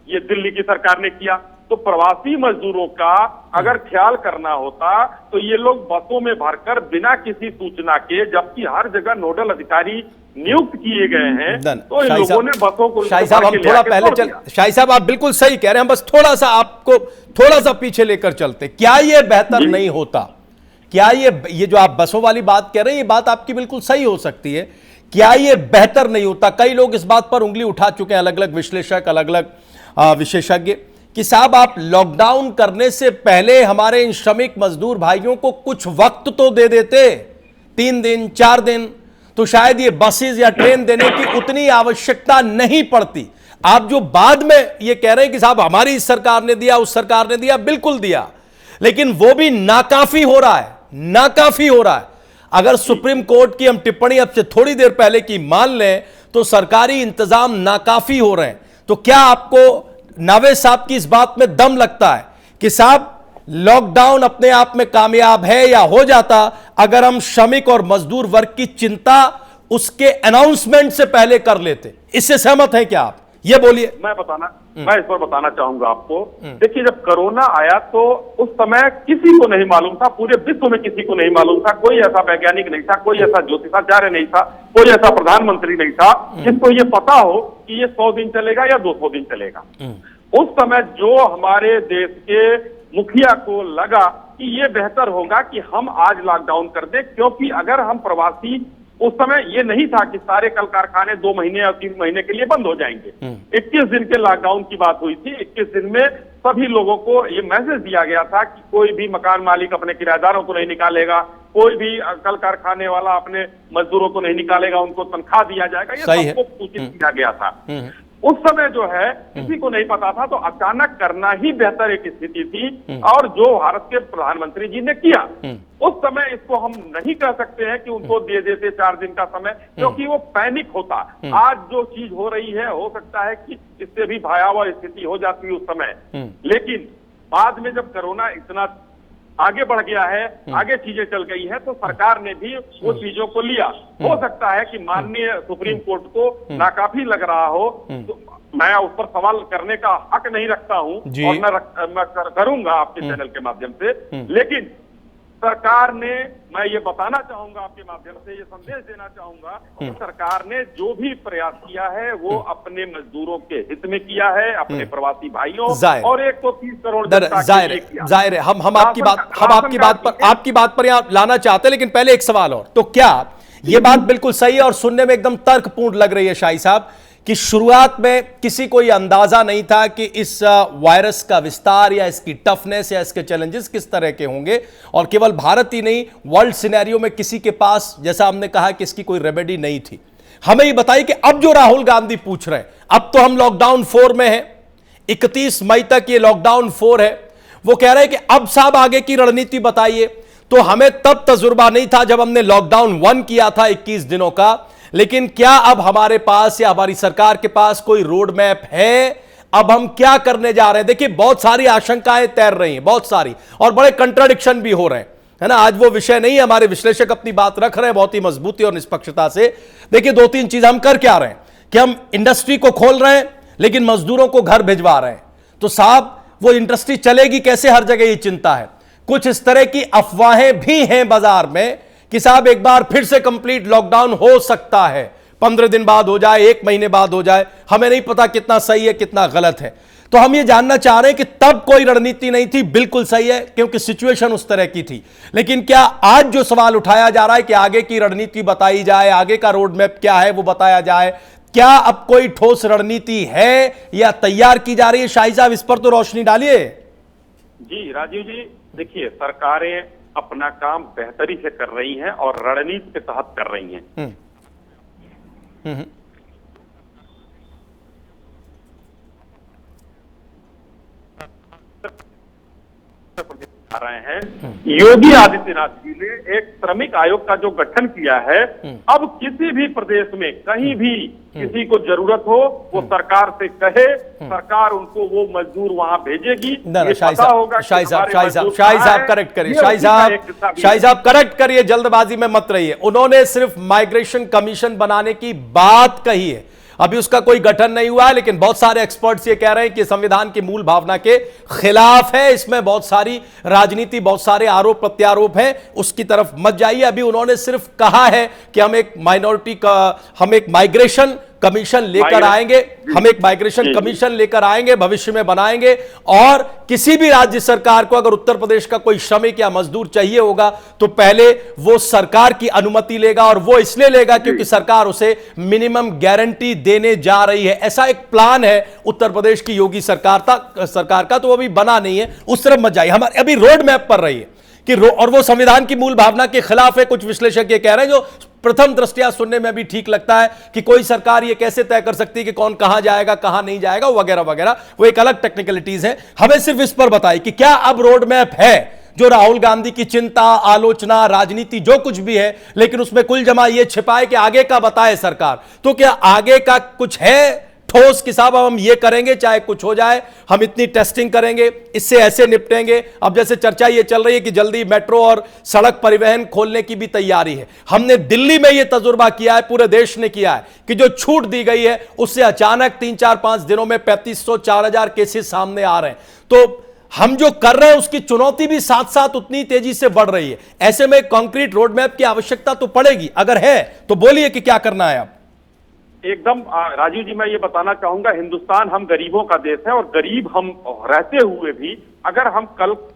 ये दिल्ली की सरकार ने किया। तो प्रवासी मजदूरों का अगर ख्याल करना होता तो ये लोग बसों में भरकर बिना किसी सूचना के, जबकि हर जगह नोडल अधिकारी नियुक्त किए गए हैं, तो इन लोगों ने बसों को, शाही साहब हम थोड़ा पहले चल, शाही साहब आप बिल्कुल सही कह रहे हैं, बस थोड़ा सा आपको थोड़ा सा पीछे लेकर चलते। क्या ये बेहतर नहीं होता? क्या ये जो आप बसों वाली बात कह रहे हैं, ये बात आपकी बिल्कुल सही हो सकती है। क्या ये बेहतर नहीं होता? कई लोग इस बात पर उंगली उठा चुके हैं, अलग अलग विश्लेषक, अलग अलग विशेषज्ञ, कि साहब आप लॉकडाउन करने से पहले हमारे इन श्रमिक मजदूर भाइयों को कुछ वक्त तो दे देते, 3 दिन 4 दिन, तो शायद ये बसेस या ट्रेन देने की उतनी आवश्यकता नहीं पड़ती। आप जो बाद में ये कह रहे हैं कि साहब हमारी इस सरकार ने दिया, उस सरकार ने दिया, बिल्कुल दिया, लेकिन वो भी नाकाफी हो रहा है, नाकाफी हो रहा है। अगर सुप्रीम कोर्ट की हम टिप्पणी अब से थोड़ी देर पहले की मान लें तो सरकारी इंतजाम नाकाफी हो रहे हैं। तो क्या आपको नावेद साहब की इस बात में दम लगता है कि साहब लॉकडाउन अपने आप में कामयाब है या हो जाता अगर हम श्रमिक और मजदूर वर्ग की चिंता उसके अनाउंसमेंट से पहले कर लेते? इससे सहमत हैं क्या आप? ये बोलिए। मैं इस पर बताना चाहूंगा आपको। देखिए, जब कोरोना आया तो उस समय किसी को नहीं मालूम था, पूरे विश्व में किसी को नहीं मालूम था, कोई ऐसा वैज्ञानिक नहीं था, कोई ऐसा ज्योतिषाचार्य नहीं था, कोई ऐसा प्रधानमंत्री नहीं था जिसको ये पता हो कि ये 100 दिन चलेगा या 200 दिन चलेगा। उस समय जो हमारे देश के मुखिया को लगा कि ये बेहतर होगा कि हम आज लॉकडाउन कर दें, क्योंकि अगर हम प्रवासी, उस समय ये नहीं था कि सारे कल कारखाने 2 महीने या 3 महीने के लिए बंद हो जाएंगे। 21 दिन के लॉकडाउन की बात हुई थी। 21 दिन में सभी लोगों को ये मैसेज दिया गया था कि कोई भी मकान मालिक अपने किराएदारों को नहीं निकालेगा, कोई भी कल कारखाने वाला अपने मजदूरों को नहीं निकालेगा, उनको तनख्वाह दिया जाएगा, ये सबको सूचित किया गया था। उस समय जो है किसी को नहीं पता था, तो अचानक करना ही बेहतर एक स्थिति थी, और जो भारत के प्रधानमंत्री जी ने किया उस समय, इसको हम नहीं कह सकते हैं कि उनको दे देते 4 दिन का समय, क्योंकि वो पैनिक होता। आज जो चीज हो रही है, हो सकता है कि इससे भी भयावह स्थिति हो जाती उस समय, लेकिन बाद में जब कोरोना इतना आगे बढ़ गया है, आगे चीजें चल गई है, तो सरकार ने भी वो चीजों को लिया। हो सकता है कि माननीय सुप्रीम कोर्ट को नाकाफी लग रहा हो, तो मैं उस पर सवाल करने का हक नहीं रखता हूं, और मैं करूंगा आपके चैनल के माध्यम से, लेकिन सरकार ने, मैं ये बताना चाहूंगा आपके माध्यम से, ये संदेश देना चाहूंगा कि सरकार ने जो भी प्रयास किया है वो अपने मजदूरों के हित में किया है, अपने प्रवासी भाइयों और 130 करोड़ जाहिर है। हम आपकी बात पर यहाँ लाना चाहते हैं, लेकिन पहले एक सवाल और। तो क्या ये बात बिल्कुल सही है और सुनने में एकदम तर्कपूर्ण लग रही है शाही साहब कि शुरुआत में किसी को यह अंदाजा नहीं था कि इस वायरस का विस्तार या इसकी टफनेस या इसके चैलेंजेस किस तरह के होंगे, और केवल भारत ही नहीं, वर्ल्ड सिनेरियो में किसी के पास, जैसा हमने कहा, कि इसकी कोई रेमेडी नहीं थी। हमें ये बताइए कि अब जो राहुल गांधी पूछ रहे हैं, अब तो हम लॉकडाउन 4 में हैं, 31 मई तक ये लॉकडाउन 4 है, वो कह रहे हैं कि अब साहब आगे की रणनीति बताइए। तो हमें तब तजुर्बा नहीं था जब हमने लॉकडाउन 1 किया था 21 दिनों का, लेकिन क्या अब हमारे पास या हमारी सरकार के पास कोई रोड मैप है? अब हम क्या करने जा रहे हैं? देखिए, बहुत सारी आशंकाएं तैर रही हैं, बहुत सारी, और बड़े कंट्राडिक्शन भी हो रहे हैं, है ना। आज वो विषय नहीं है, हमारे विश्लेषक अपनी बात रख रहे हैं बहुत ही मजबूती और निष्पक्षता से। देखिए, 2-3 चीज हम कर क्या रहे हैं कि हम इंडस्ट्री को खोल रहे हैं लेकिन मजदूरों को घर भिजवा रहे हैं। तो साहब वो इंडस्ट्री चलेगी कैसे? हर जगह ये चिंता है। कुछ इस तरह की अफवाहें भी हैं बाजार में कि साहब एक बार फिर से कंप्लीट लॉकडाउन हो सकता है, 15 दिन बाद हो जाए, 1 महीने बाद हो जाए, हमें नहीं पता कितना सही है कितना गलत है। तो हम ये जानना चाह रहे हैं कि तब कोई रणनीति नहीं थी, बिल्कुल सही है, क्योंकि सिचुएशन उस तरह की थी, लेकिन क्या आज जो सवाल उठाया जा रहा है कि आगे की रणनीति बताई जाए, आगे का रोड मैप क्या है वो बताया जाए, क्या अब कोई ठोस रणनीति है या तैयार की जा रही है? शाही साहब, इस पर तो रोशनी डालिए। जी राजीव जी, देखिए, सरकारें अपना काम बेहतरी से कर रही हैं और रणनीति के तहत कर रही हैं। आ रहे हैं योगी आदित्यनाथ जी ने एक श्रमिक आयोग का जो गठन किया है, अब किसी भी प्रदेश में कहीं भी किसी को जरूरत हो वो सरकार से कहे, सरकार उनको वो मजदूर वहां भेजेगी। शाही साहब करेक्ट करिए, शाही साहब करेक्ट करिए, जल्दबाजी में मत रहिए। उन्होंने सिर्फ माइग्रेशन कमीशन बनाने की बात कही है, अभी उसका कोई गठन नहीं हुआ है, लेकिन बहुत सारे एक्सपर्ट्स ये कह रहे हैं कि संविधान की मूल भावना के खिलाफ है, इसमें बहुत सारी राजनीति, बहुत सारे आरोप प्रत्यारोप हैं, उसकी तरफ मत जाइए। अभी उन्होंने सिर्फ कहा है कि हम एक माइग्रेशन कमीशन लेकर आएंगे, हम एक माइग्रेशन कमीशन लेकर आएंगे, भविष्य में बनाएंगे। और किसी भी राज्य सरकार को अगर उत्तर प्रदेश का कोई श्रमिक या मजदूर चाहिए होगा तो पहले वो सरकार की अनुमति लेगा, और वो इसलिए लेगा क्योंकि सरकार उसे मिनिमम गारंटी देने जा रही है। ऐसा एक प्लान है उत्तर प्रदेश की योगी सरकार का, तो वो अभी बना नहीं है, उस तरफ मत जाइए। हमारे अभी रोड मैप पर रही है कि और वो संविधान की मूल भावना के खिलाफ है, कुछ विश्लेषक ये कह रहे हैं, जो प्रथम दृष्टया सुनने में भी ठीक लगता है कि कोई सरकार ये कैसे तय कर सकती है कि कौन कहां जाएगा कहां नहीं जाएगा वगैरह वगैरह, वो एक अलग टेक्निकलिटीज है। हमें सिर्फ इस पर बताइए कि क्या अब रोड मैप है जो राहुल गांधी की चिंता, आलोचना, राजनीति जो कुछ भी है, लेकिन उसमें कुल जमा ये छिपाए कि आगे का बताए सरकार, तो क्या आगे का कुछ है ठोस कि साहब अब हम ये करेंगे चाहे कुछ हो जाए, हम इतनी टेस्टिंग करेंगे, इससे ऐसे निपटेंगे। अब जैसे चर्चा ये चल रही है कि जल्दी मेट्रो और सड़क परिवहन खोलने की भी तैयारी है। हमने दिल्ली में ये तजुर्बा किया है, पूरे देश ने किया है कि जो छूट दी गई है उससे अचानक 3-4-5 दिनों में 3500 4000 केसेस सामने आ रहे हैं। तो हम जो कर रहे हैं उसकी चुनौती भी साथ साथ उतनी तेजी से बढ़ रही है। ऐसे में कंक्रीट रोड मैप की आवश्यकता तो पड़ेगी, अगर है तो बोलिए कि क्या करना है अब। एकदम राजीव जी, मैं ये बताना चाहूंगा, हिंदुस्तान हम गरीबों का देश है, और गरीब हम रहते हुए भी अगर हम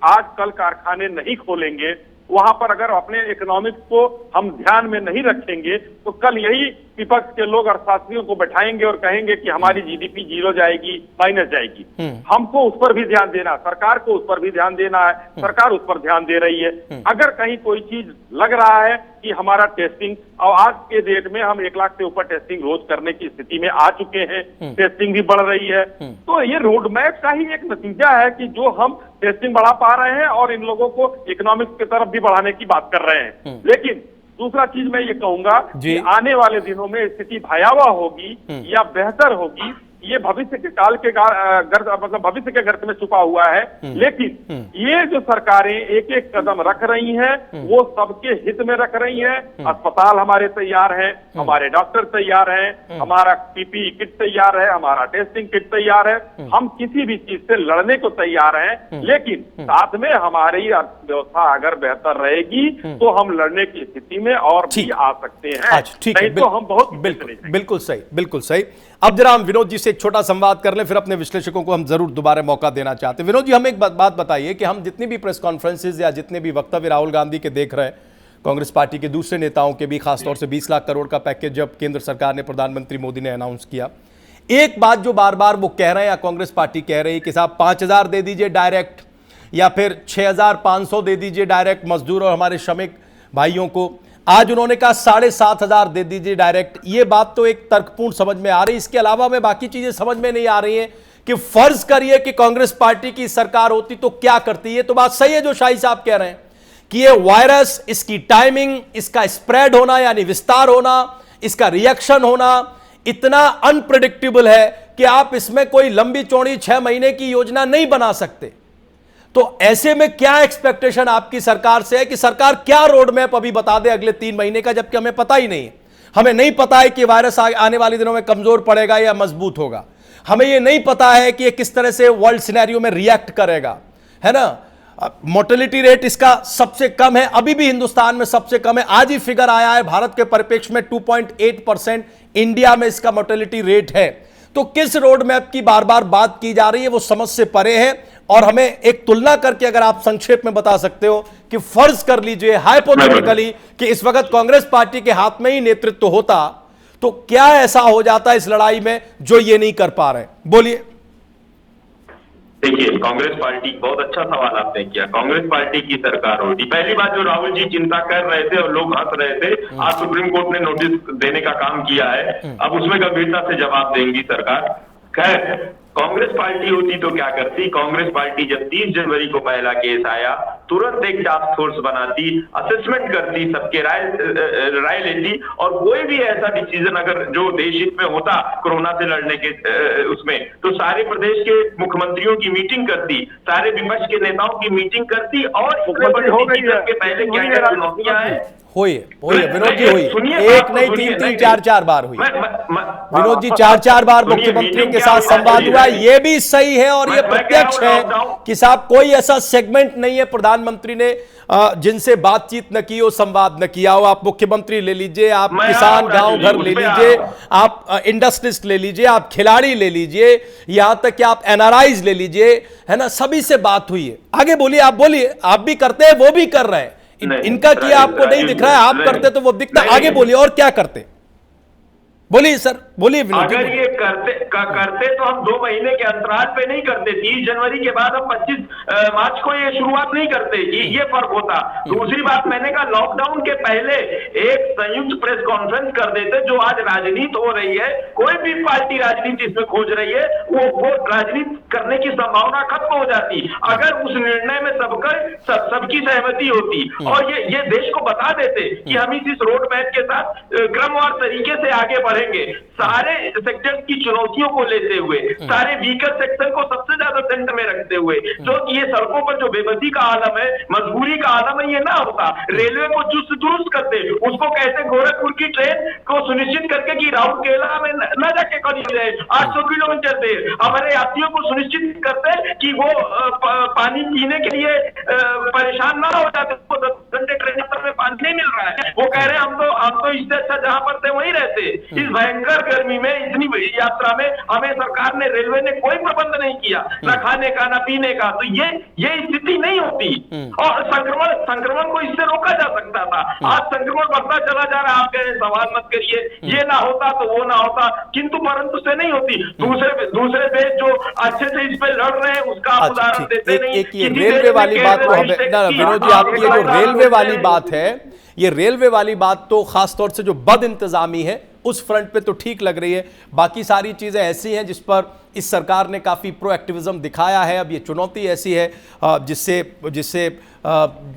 आज कल कारखाने नहीं खोलेंगे, वहां पर अगर अपने इकोनॉमिक्स को हम ध्यान में नहीं रखेंगे, तो कल यही विपक्ष के लोग अर्थशास्त्रियों को बैठाएंगे और कहेंगे कि हमारी जीडीपी जीरो जाएगी, माइनस जाएगी। हमको उस पर भी ध्यान देना, सरकार को उस पर भी ध्यान देना है, सरकार उस पर ध्यान दे रही है। अगर कहीं कोई चीज लग रहा है कि हमारा टेस्टिंग, और आज के डेट में हम 1 लाख से ऊपर टेस्टिंग रोज करने की स्थिति में आ चुके हैं, टेस्टिंग भी बढ़ रही है, तो ये रोड मैप का ही एक नतीजा है कि जो हम टेस्टिंग बढ़ा पा रहे हैं और इन लोगों को इकोनॉमिक्स की तरफ भी बढ़ाने की बात कर रहे हैं। लेकिन दूसरा चीज मैं ये कहूंगा कि आने वाले दिनों में स्थिति भयावह होगी या बेहतर होगी, ये भविष्य के काल के मतलब भविष्य के गर्त में छुपा हुआ है। लेकिन ये जो सरकारें एक एक कदम रख रही हैं, वो सबके हित में रख रही हैं। अस्पताल हमारे तैयार हैं, हमारे डॉक्टर तैयार हैं, हमारा पीपीई किट तैयार है, हमारा टेस्टिंग किट तैयार है, हम किसी भी चीज से लड़ने को तैयार हैं। लेकिन साथ में हमारी अर्थव्यवस्था अगर बेहतर रहेगी तो हम लड़ने की स्थिति में और भी आ सकते हैं, नहीं तो हम बहुत बिल्कुल सही, बिल्कुल सही। अब जरा हम विनोद जी से एक छोटा संवाद कर लें, फिर अपने विश्लेषकों को हम जरूर दोबारा मौका देना चाहते हैं। विनोद जी, हमें एक बात बताइए कि हम जितनी भी प्रेस कॉन्फ्रेंसेज या जितने भी वक्तव्य राहुल गांधी के देख रहे हैं, कांग्रेस पार्टी के दूसरे नेताओं के भी, खासतौर से 20 लाख करोड़ का पैकेज जब केंद्र सरकार ने, प्रधानमंत्री मोदी ने अनाउंस किया, एक बात जो बार बार वो कह रहे हैं या कांग्रेस पार्टी कह रही है कि साहब 5000 दे दीजिए डायरेक्ट, या फिर 6500 दे दीजिए डायरेक्ट मजदूर और हमारे श्रमिक भाइयों को। आज उन्होंने कहा 7500 दे दीजिए डायरेक्ट। ये बात तो एक तर्कपूर्ण समझ में आ रही है, इसके अलावा में बाकी चीजें समझ में नहीं आ रही हैं कि फर्ज करिए कि कांग्रेस पार्टी की सरकार होती तो क्या करती है। तो बात सही है जो शाही साहब कह रहे हैं कि ये वायरस, इसकी टाइमिंग, इसका स्प्रेड होना यानी विस्तार होना, इसका रिएक्शन होना इतना अनप्रेडिक्टेबल है कि आप इसमें कोई लंबी चौड़ी 6 महीने की योजना नहीं बना सकते। तो ऐसे में क्या एक्सपेक्टेशन आपकी सरकार से है कि सरकार क्या रोड मैप अभी बता दे अगले 3 महीने का, जबकि हमें पता ही नहीं है। हमें नहीं पता है कि वायरस आने वाले दिनों में कमजोर पड़ेगा या मजबूत होगा। हमें यह नहीं पता है कि यह किस तरह से वर्ल्ड सिनेरियो में रिएक्ट करेगा, है ना। मोर्टेलिटी रेट इसका सबसे कम है, अभी भी हिंदुस्तान में सबसे कम है। आज ही फिगर आया है भारत के परिप्रेक्ष्य में 2.8% इंडिया में इसका मोर्टेलिटी रेट है। तो किस रोड मैप की बार बार बात की जा रही है वो समझ से परे है। और हमें एक तुलना करके अगर आप संक्षेप में बता सकते हो कि फर्ज कर लीजिए हाइपोथेटिकली कि इस वक्त कांग्रेस पार्टी के हाथ में ही नेतृत्व होता, तो क्या ऐसा हो जाता है इस लड़ाई में जो ये नहीं कर पा रहे, बोलिए। देखिए, कांग्रेस पार्टी, बहुत अच्छा सवाल आपने किया। कांग्रेस पार्टी की सरकार होती, पहली बात जो राहुल जी चिंता कर रहे थे और लोग हंस रहे थे, आज सुप्रीम कोर्ट ने नोटिस देने का काम किया है, अब उसमें गंभीरता से जवाब देंगी सरकार। खैर, कांग्रेस पार्टी होती तो क्या करती? कांग्रेस पार्टी जब 30 जनवरी को पहला केस आया, तुरंत एक टास्क फोर्स बनाती, असेसमेंट करती, सबके राय लेती, और कोई भी ऐसा डिसीजन अगर जो देश हित में होता कोरोना से लड़ने के उसमें, तो सारे प्रदेश के मुख्यमंत्रियों की मीटिंग करती, सारे विपक्ष के नेताओं की मीटिंग करती, और इतने बड़े डिसीजन के पहले क्या क्या चुनौतियां हैं। होइए विनोद जी, हुई एक नहीं 3-3 4-4 बार हुई। विनोद जी 4-4 बार मुख्यमंत्रियों के साथ संवाद हुआ, ये भी सही है और ये प्रत्यक्ष है कि साहब कोई ऐसा सेगमेंट नहीं है प्रधानमंत्री ने जिनसे बातचीत न की हो, संवाद न किया हो। आप मुख्यमंत्री ले लीजिए, आप किसान गांव घर ले लीजिए, आप इंडस्ट्रिस्ट ले लीजिए, आप खिलाड़ी ले लीजिए, यहां तक कि आप एनआरआईज ले लीजिए, है ना, सभी से बात हुई है। आगे बोलिए, आप बोलिए, आप भी करते हैं, वो भी कर रहे हैं। इनका किया आपको नहीं दिख रहा है, आप करते तो वो दिखता। आगे बोलिए, और क्या करते? बोलिए सर, बोलिए। अगर ये करते तो हम 2 महीने के अंतराल पे नहीं करते। 30 जनवरी के बाद हम 25 मार्च को ये शुरुआत नहीं करते। ये फर्क होता। दूसरी बात, मैंने कहा लॉकडाउन के पहले एक संयुक्त प्रेस कॉन्फ्रेंस कर देते। जो आज राजनीति हो रही है, कोई भी पार्टी राजनीति इसमें खोज रही है, वो राजनीति करने की संभावना खत्म हो जाती अगर उस निर्णय में सबकी सहमति होती। और ये देश को बता देते कि हम इस रोड मैप के साथ क्रमवार तरीके से आगे बढ़े, सारे सेक्टर्स की चुनौतियों को लेते हुए, सारे वीकर सेक्टर को सबसे ज्यादा सेंटर में रखते हुए, जो ये सड़कों पर जो बेबसी का आलम है, मजबूरी का आलम है, ये ना होता। रेलवे को चुस्त दुरुस्त करते, उसको कहते गोरखपुर की ट्रेन को सुनिश्चित करके कि राउरकेला में न जाके करी जाए 800 किलोमीटर से, हमारे यात्रियों को सुनिश्चित करते कि वो पानी पीने के लिए परेशान ना हो जाते। 10 घंटे ट्रेन में पानी नहीं मिल रहा है, वो कह रहे हैं हम तो इससे अच्छा जहां पर थे वहीं रहते। इस भयंकर गर्मी में, इतनी यात्रा में हमें सरकार ने, रेलवे ने कोई प्रबंध नहीं किया, ना खाने का ना पीने का। तो ये स्थिति नहीं होती और संक्रमण को इससे रोका जा सकता था। आज संक्रमण बढ़ता चला जा रहा है। आप कह रहे सवाल मत करिए, ये ना होता तो वो ना होता, किंतु परंतु से नहीं होती। दूसरे देश जो अच्छे से इस पे लड़ रहे हैं उसका आप उदाहरण देते नहीं। ये रेलवे वाली बात को हमें, विनोद जी, आपकी ये जो रेलवे वाली बात है, ये रेलवे वाली बात तो खासतौर से जो बद इंतजामी है उस फ्रंट पे तो ठीक लग रही है। बाकी सारी चीजें ऐसी हैं जिस पर इस सरकार ने काफी प्रोएक्टिविज्म दिखाया है। अब ये चुनौती ऐसी है जिससे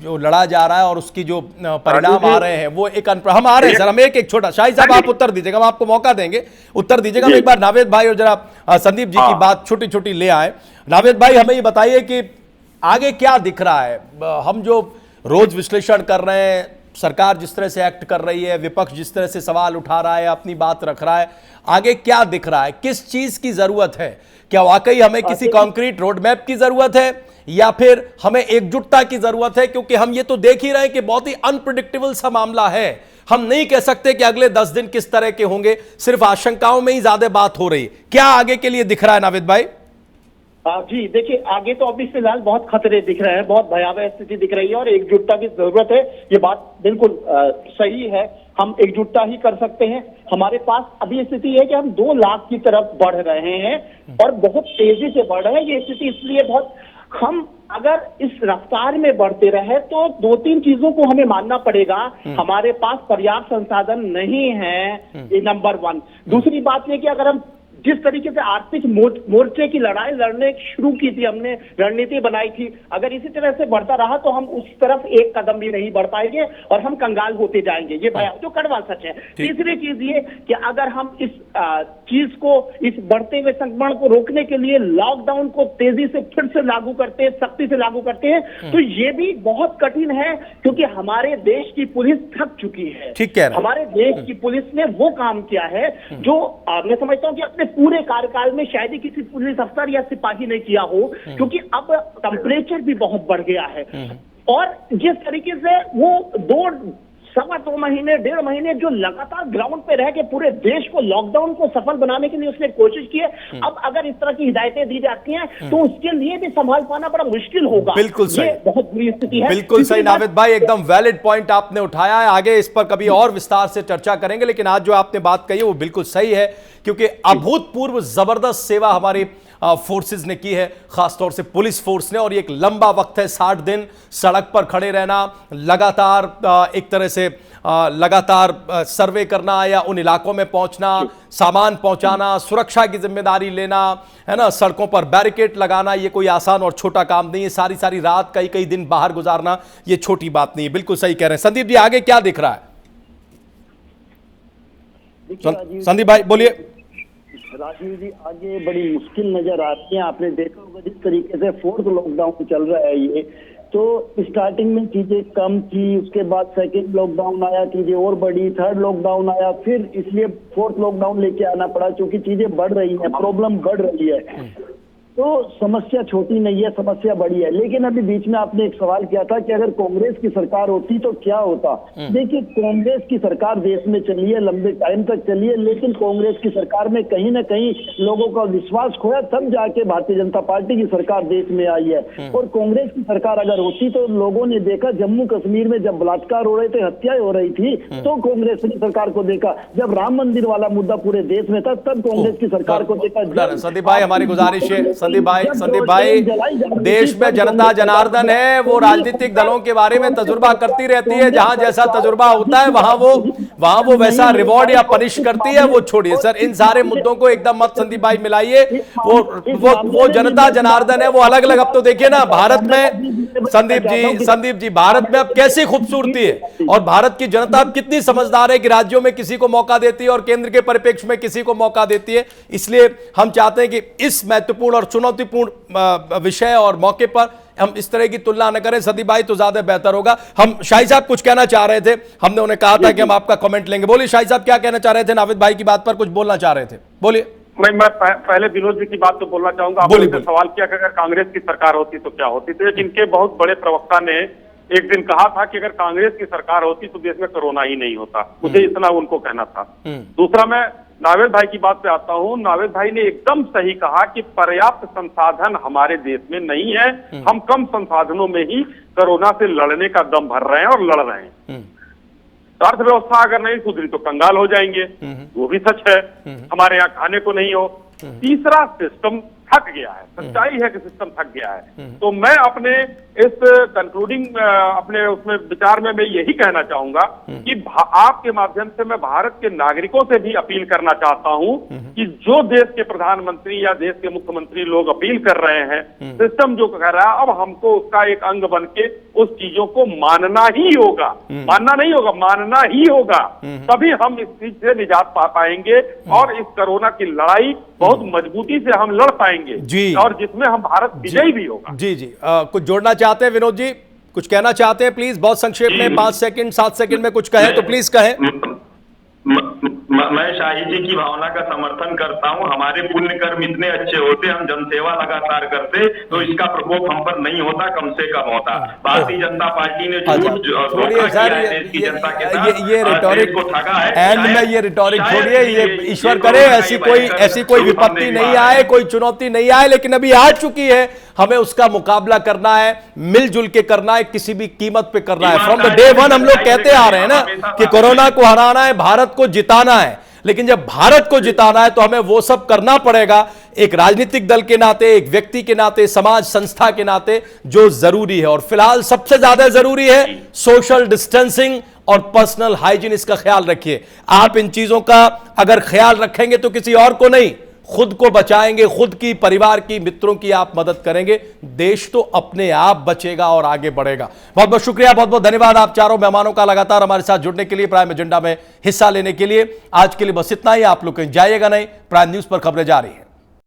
जो लड़ा जा रहा है और उसकी जो परिणाम आ रहे हैं वो एक हम आ रहे हैं सर। हम एक छोटा, शाहिद साहब आप उत्तर दीजिएगा, हम आपको मौका देंगे, उत्तर दीजिएगा। हम एक बार नावेद भाई और जरा संदीप जी की बात छोटी छोटी ले आए। नावेद भाई, हमें ये बताइए कि आगे क्या दिख रहा है? हम जो रोज विश्लेषण कर रहे हैं, सरकार जिस तरह से एक्ट कर रही है, विपक्ष जिस तरह से सवाल उठा रहा है, अपनी बात रख रहा है, आगे क्या दिख रहा है? किस चीज की जरूरत है? क्या वाकई हमें किसी कॉन्क्रीट रोड मैप की जरूरत है या फिर हमें एकजुटता की जरूरत है? क्योंकि हम ये तो देख ही रहे हैं कि बहुत ही अनप्रिडिक्टेबल सा मामला है। हम नहीं कह सकते कि अगले 10 दिन किस तरह के होंगे, सिर्फ आशंकाओं में ही ज्यादा बात हो रही है। क्या आगे के लिए दिख रहा है नावेद भाई? जी देखिए, आगे तो अभी फिलहाल बहुत खतरे दिख रहे हैं, बहुत भयावह स्थिति दिख रही है और एकजुटता की जरूरत है। ये बात बिल्कुल सही है, हम एकजुटता ही कर सकते हैं। हमारे पास अभी स्थिति है कि हम 2 लाख की तरफ बढ़ रहे हैं और बहुत तेजी से बढ़ रहे हैं। ये स्थिति इसलिए बहुत, हम अगर इस रफ्तार में बढ़ते रहे तो 2-3 चीजों को हमें मानना पड़ेगा। हमारे पास पर्याप्त संसाधन नहीं है, ये नंबर 1। दूसरी बात यह कि अगर हम जिस तरीके से आर्थिक मोर्चे की लड़ाई लड़ने शुरू की थी, हमने रणनीति बनाई थी, अगर इसी तरह से बढ़ता रहा तो हम उस तरफ एक कदम भी नहीं बढ़ पाएंगे और हम कंगाल होते जाएंगे। ये जो कड़वा सच है। तीसरी चीज ये कि अगर हम इस चीज को, इस बढ़ते हुए संक्रमण को रोकने के लिए लॉकडाउन को तेजी से फिर से लागू करते हैं, सख्ती से लागू करते हैं, तो ये भी बहुत कठिन है क्योंकि हमारे देश की पुलिस थक चुकी है। ठीक कह रहे हैं। हमारे देश की पुलिस ने वो काम किया है जो मैं समझता हूं कि अपने पूरे कार्यकाल में शायद ही किसी पुलिस अफसर या सिपाही ने किया हो, क्योंकि अब टेम्परेचर भी बहुत बढ़ गया है और जिस तरीके से वो 2 महीने 1.5 महीने जो लगातार ग्राउंड पे रह के पूरे देश को, लॉकडाउन को सफल बनाने के लिए उसने कोशिश की है। अब अगर इस तरह की हिदायतें दी जाती हैं तो उसके लिए भी संभाल पाना बड़ा मुश्किल होगा। बिल्कुल सही, बहुत बुरी स्थिति है। बिल्कुल सही नावेद भाई, एकदम वैलिड पॉइंट आपने उठाया है। आगे इस पर कभी और विस्तार से चर्चा करेंगे, लेकिन आज जो आपने बात कही है वो बिल्कुल सही है क्योंकि अभूतपूर्व जबरदस्त सेवा हमारी फोर्सेस ने की है, खासतौर से पुलिस फोर्स ने, और ये एक लंबा वक्त है, 60 दिन सड़क पर खड़े रहना, लगातार एक तरह से लगातार सर्वे करना या उन इलाकों में पहुंचना, सामान पहुंचाना, सुरक्षा की जिम्मेदारी लेना, है ना, सड़कों पर बैरिकेड लगाना, ये कोई आसान और छोटा काम नहीं है। सारी सारी रात, कई दिन बाहर गुजारना, ये छोटी बात नहीं है। बिल्कुल सही कह रहे हैं। संदीप जी, आगे क्या दिख रहा है? संदीप भाई बोलिए। राजीव जी, आगे बड़ी मुश्किल नजर आती है। आपने देखा होगा जिस तरीके से 4th लॉकडाउन चल रहा है ये, तो स्टार्टिंग में चीजें कम थी, उसके बाद सेकेंड लॉकडाउन आया, चीजें और बढ़ी, थर्ड लॉकडाउन आया, फिर इसलिए फोर्थ लॉकडाउन लेके आना पड़ा क्योंकि चीजें बढ़ रही हैं, प्रॉब्लम बढ़ रही है। तो समस्या छोटी नहीं है, समस्या बड़ी है। लेकिन अभी बीच में आपने एक सवाल किया था कि अगर कांग्रेस की सरकार होती तो क्या होता। देखिए, कांग्रेस की सरकार देश में चली है, लंबे टाइम तक चली है, लेकिन कांग्रेस की सरकार में कहीं ना कहीं लोगों का विश्वास खोया, तब जाके भारतीय जनता पार्टी की सरकार देश में आई है। और कांग्रेस की सरकार अगर होती तो लोगों ने देखा, जम्मू कश्मीर में जब बलात्कार हो रहे थे, हत्याएं हो रही थी, तो कांग्रेस की सरकार को देखा। जब राम मंदिर वाला मुद्दा पूरे देश में था, तब कांग्रेस की सरकार को देखा। संदीप भाई, हमारी गुजारिश है, संदीप भाई, देश में जनता जनार्दन है, वो राजनीतिक दलों के बारे में तजुर्बा करती रहती है, जहां जैसा तजुर्बा होता है वहां वो वैसा रिवॉर्ड या पनिश करती है। वो छोड़िए सर, इन सारे मुद्दों को एकदम मत संदीप भाई मिलाइए। वो जनता जनार्दन है, वो अलग अलग। अब तो देखिए ना, भारत में संदीप जी भारत में अब कैसी खूबसूरती है, और भारत की जनता अब कितनी समझदार है कि राज्यों में किसी को मौका देती है और केंद्र के परिप्रेक्ष्य में किसी को मौका देती है। इसलिए हम चाहते हैं कि इस महत्वपूर्ण और चुनौतीपूर्ण विषय और मौके पर हम इस तरह की तुलना न करें। संदीप भाई तो ज्यादा बेहतर होगा। हम शाही साहब कुछ कहना चाह रहे थे, हमने उन्हें कहा था कि हम आपका कमेंट लेंगे। बोलिए शाही साहब, क्या कहना चाह रहे थे? नावेद भाई की बात पर कुछ बोलना चाह रहे थे, बोलिए। मैं पहले विनोद जी की बात तो बोलना चाहूंगा। आपने सवाल किया कि अगर कांग्रेस की सरकार होती तो क्या होती। तो इनके बहुत बड़े प्रवक्ता ने एक दिन कहा था कि अगर कांग्रेस की सरकार होती तो देश में कोरोना ही नहीं होता। मुझे इतना उनको कहना था। दूसरा, मैं नावेद भाई की बात पे आता हूं। नावेद भाई ने एकदम सही कहा कि पर्याप्त संसाधन हमारे देश में नहीं है। हम कम संसाधनों में ही कोरोना से लड़ने का दम भर रहे हैं और लड़ रहे हैं। अर्थव्यवस्था अगर नहीं सुधरी तो कंगाल हो जाएंगे, वो भी सच है। हमारे यहाँ खाने को नहीं हो। तीसरा, सिस्टम थक गया है। सच्चाई है कि सिस्टम थक गया है। तो मैं अपने इस कंक्लूडिंग अपने उसमें विचार में मैं यही कहना चाहूंगा कि आपके माध्यम से मैं भारत के नागरिकों से भी अपील करना चाहता हूं कि जो देश के प्रधानमंत्री या देश के मुख्यमंत्री लोग अपील कर रहे हैं, सिस्टम जो कह रहा है, अब हमको उसका एक अंग बन के उस चीजों को मानना ही होगा। मानना नहीं होगा, मानना ही होगा। तभी हम इस चीज से निजात पा पाएंगे और इस कोरोना की लड़ाई बहुत मजबूती से हम लड़ पाएंगे जी, और जिसमें हम भारत विजयी भी होगा। जी जी, कुछ जोड़ना चाहते हैं विनोद जी? कुछ कहना चाहते हैं? प्लीज बहुत संक्षेप में 5 सेकंड 7 सेकंड में कुछ कहें तो प्लीज कहें। मैं शाही जी की भावना का समर्थन करता हूं। हमारे पुण्य कर्म इतने अच्छे होते, हम जनसेवा लगातार करते, तो इसका प्रकोप हम पर नहीं होता, कम से कम होता। भारतीय जनता पार्टी ने छोड़िए सर, ये रिटॉरिक को ठगा है। एंड में ये रिटॉरिक छोड़िए, ये ईश्वर करे ऐसी कोई विपत्ति नहीं आए, कोई चुनौती नहीं आए, लेकिन अभी आ चुकी है। हमें उसका मुकाबला करना है, मिलजुल के करना है, किसी भी कीमत पे करना है। फ्रॉम द डे वन हम लोग कहते आ रहे हैं ना कि कोरोना को हराना है, भारत को जिताना है। लेकिन जब भारत को जिताना है तो हमें वो सब करना पड़ेगा, एक राजनीतिक दल के नाते, एक व्यक्ति के नाते, समाज संस्था के नाते, जो जरूरी है। और फिलहाल सबसे ज्यादा जरूरी है सोशल डिस्टेंसिंग और पर्सनल हाइजीन। इसका ख्याल रखिए। आप इन चीजों का अगर ख्याल रखेंगे तो किसी और को नहीं, खुद को बचाएंगे, खुद की, परिवार की, मित्रों की आप मदद करेंगे, देश तो अपने आप बचेगा और आगे बढ़ेगा। बहुत बहुत शुक्रिया, बहुत बहुत धन्यवाद आप चारों मेहमानों का लगातार हमारे साथ जुड़ने के लिए, प्राइम एजेंडा में हिस्सा लेने के लिए। आज के लिए बस इतना ही। आप लोग कहीं जाइएगा नहीं, प्राइम न्यूज पर खबरें जारी है।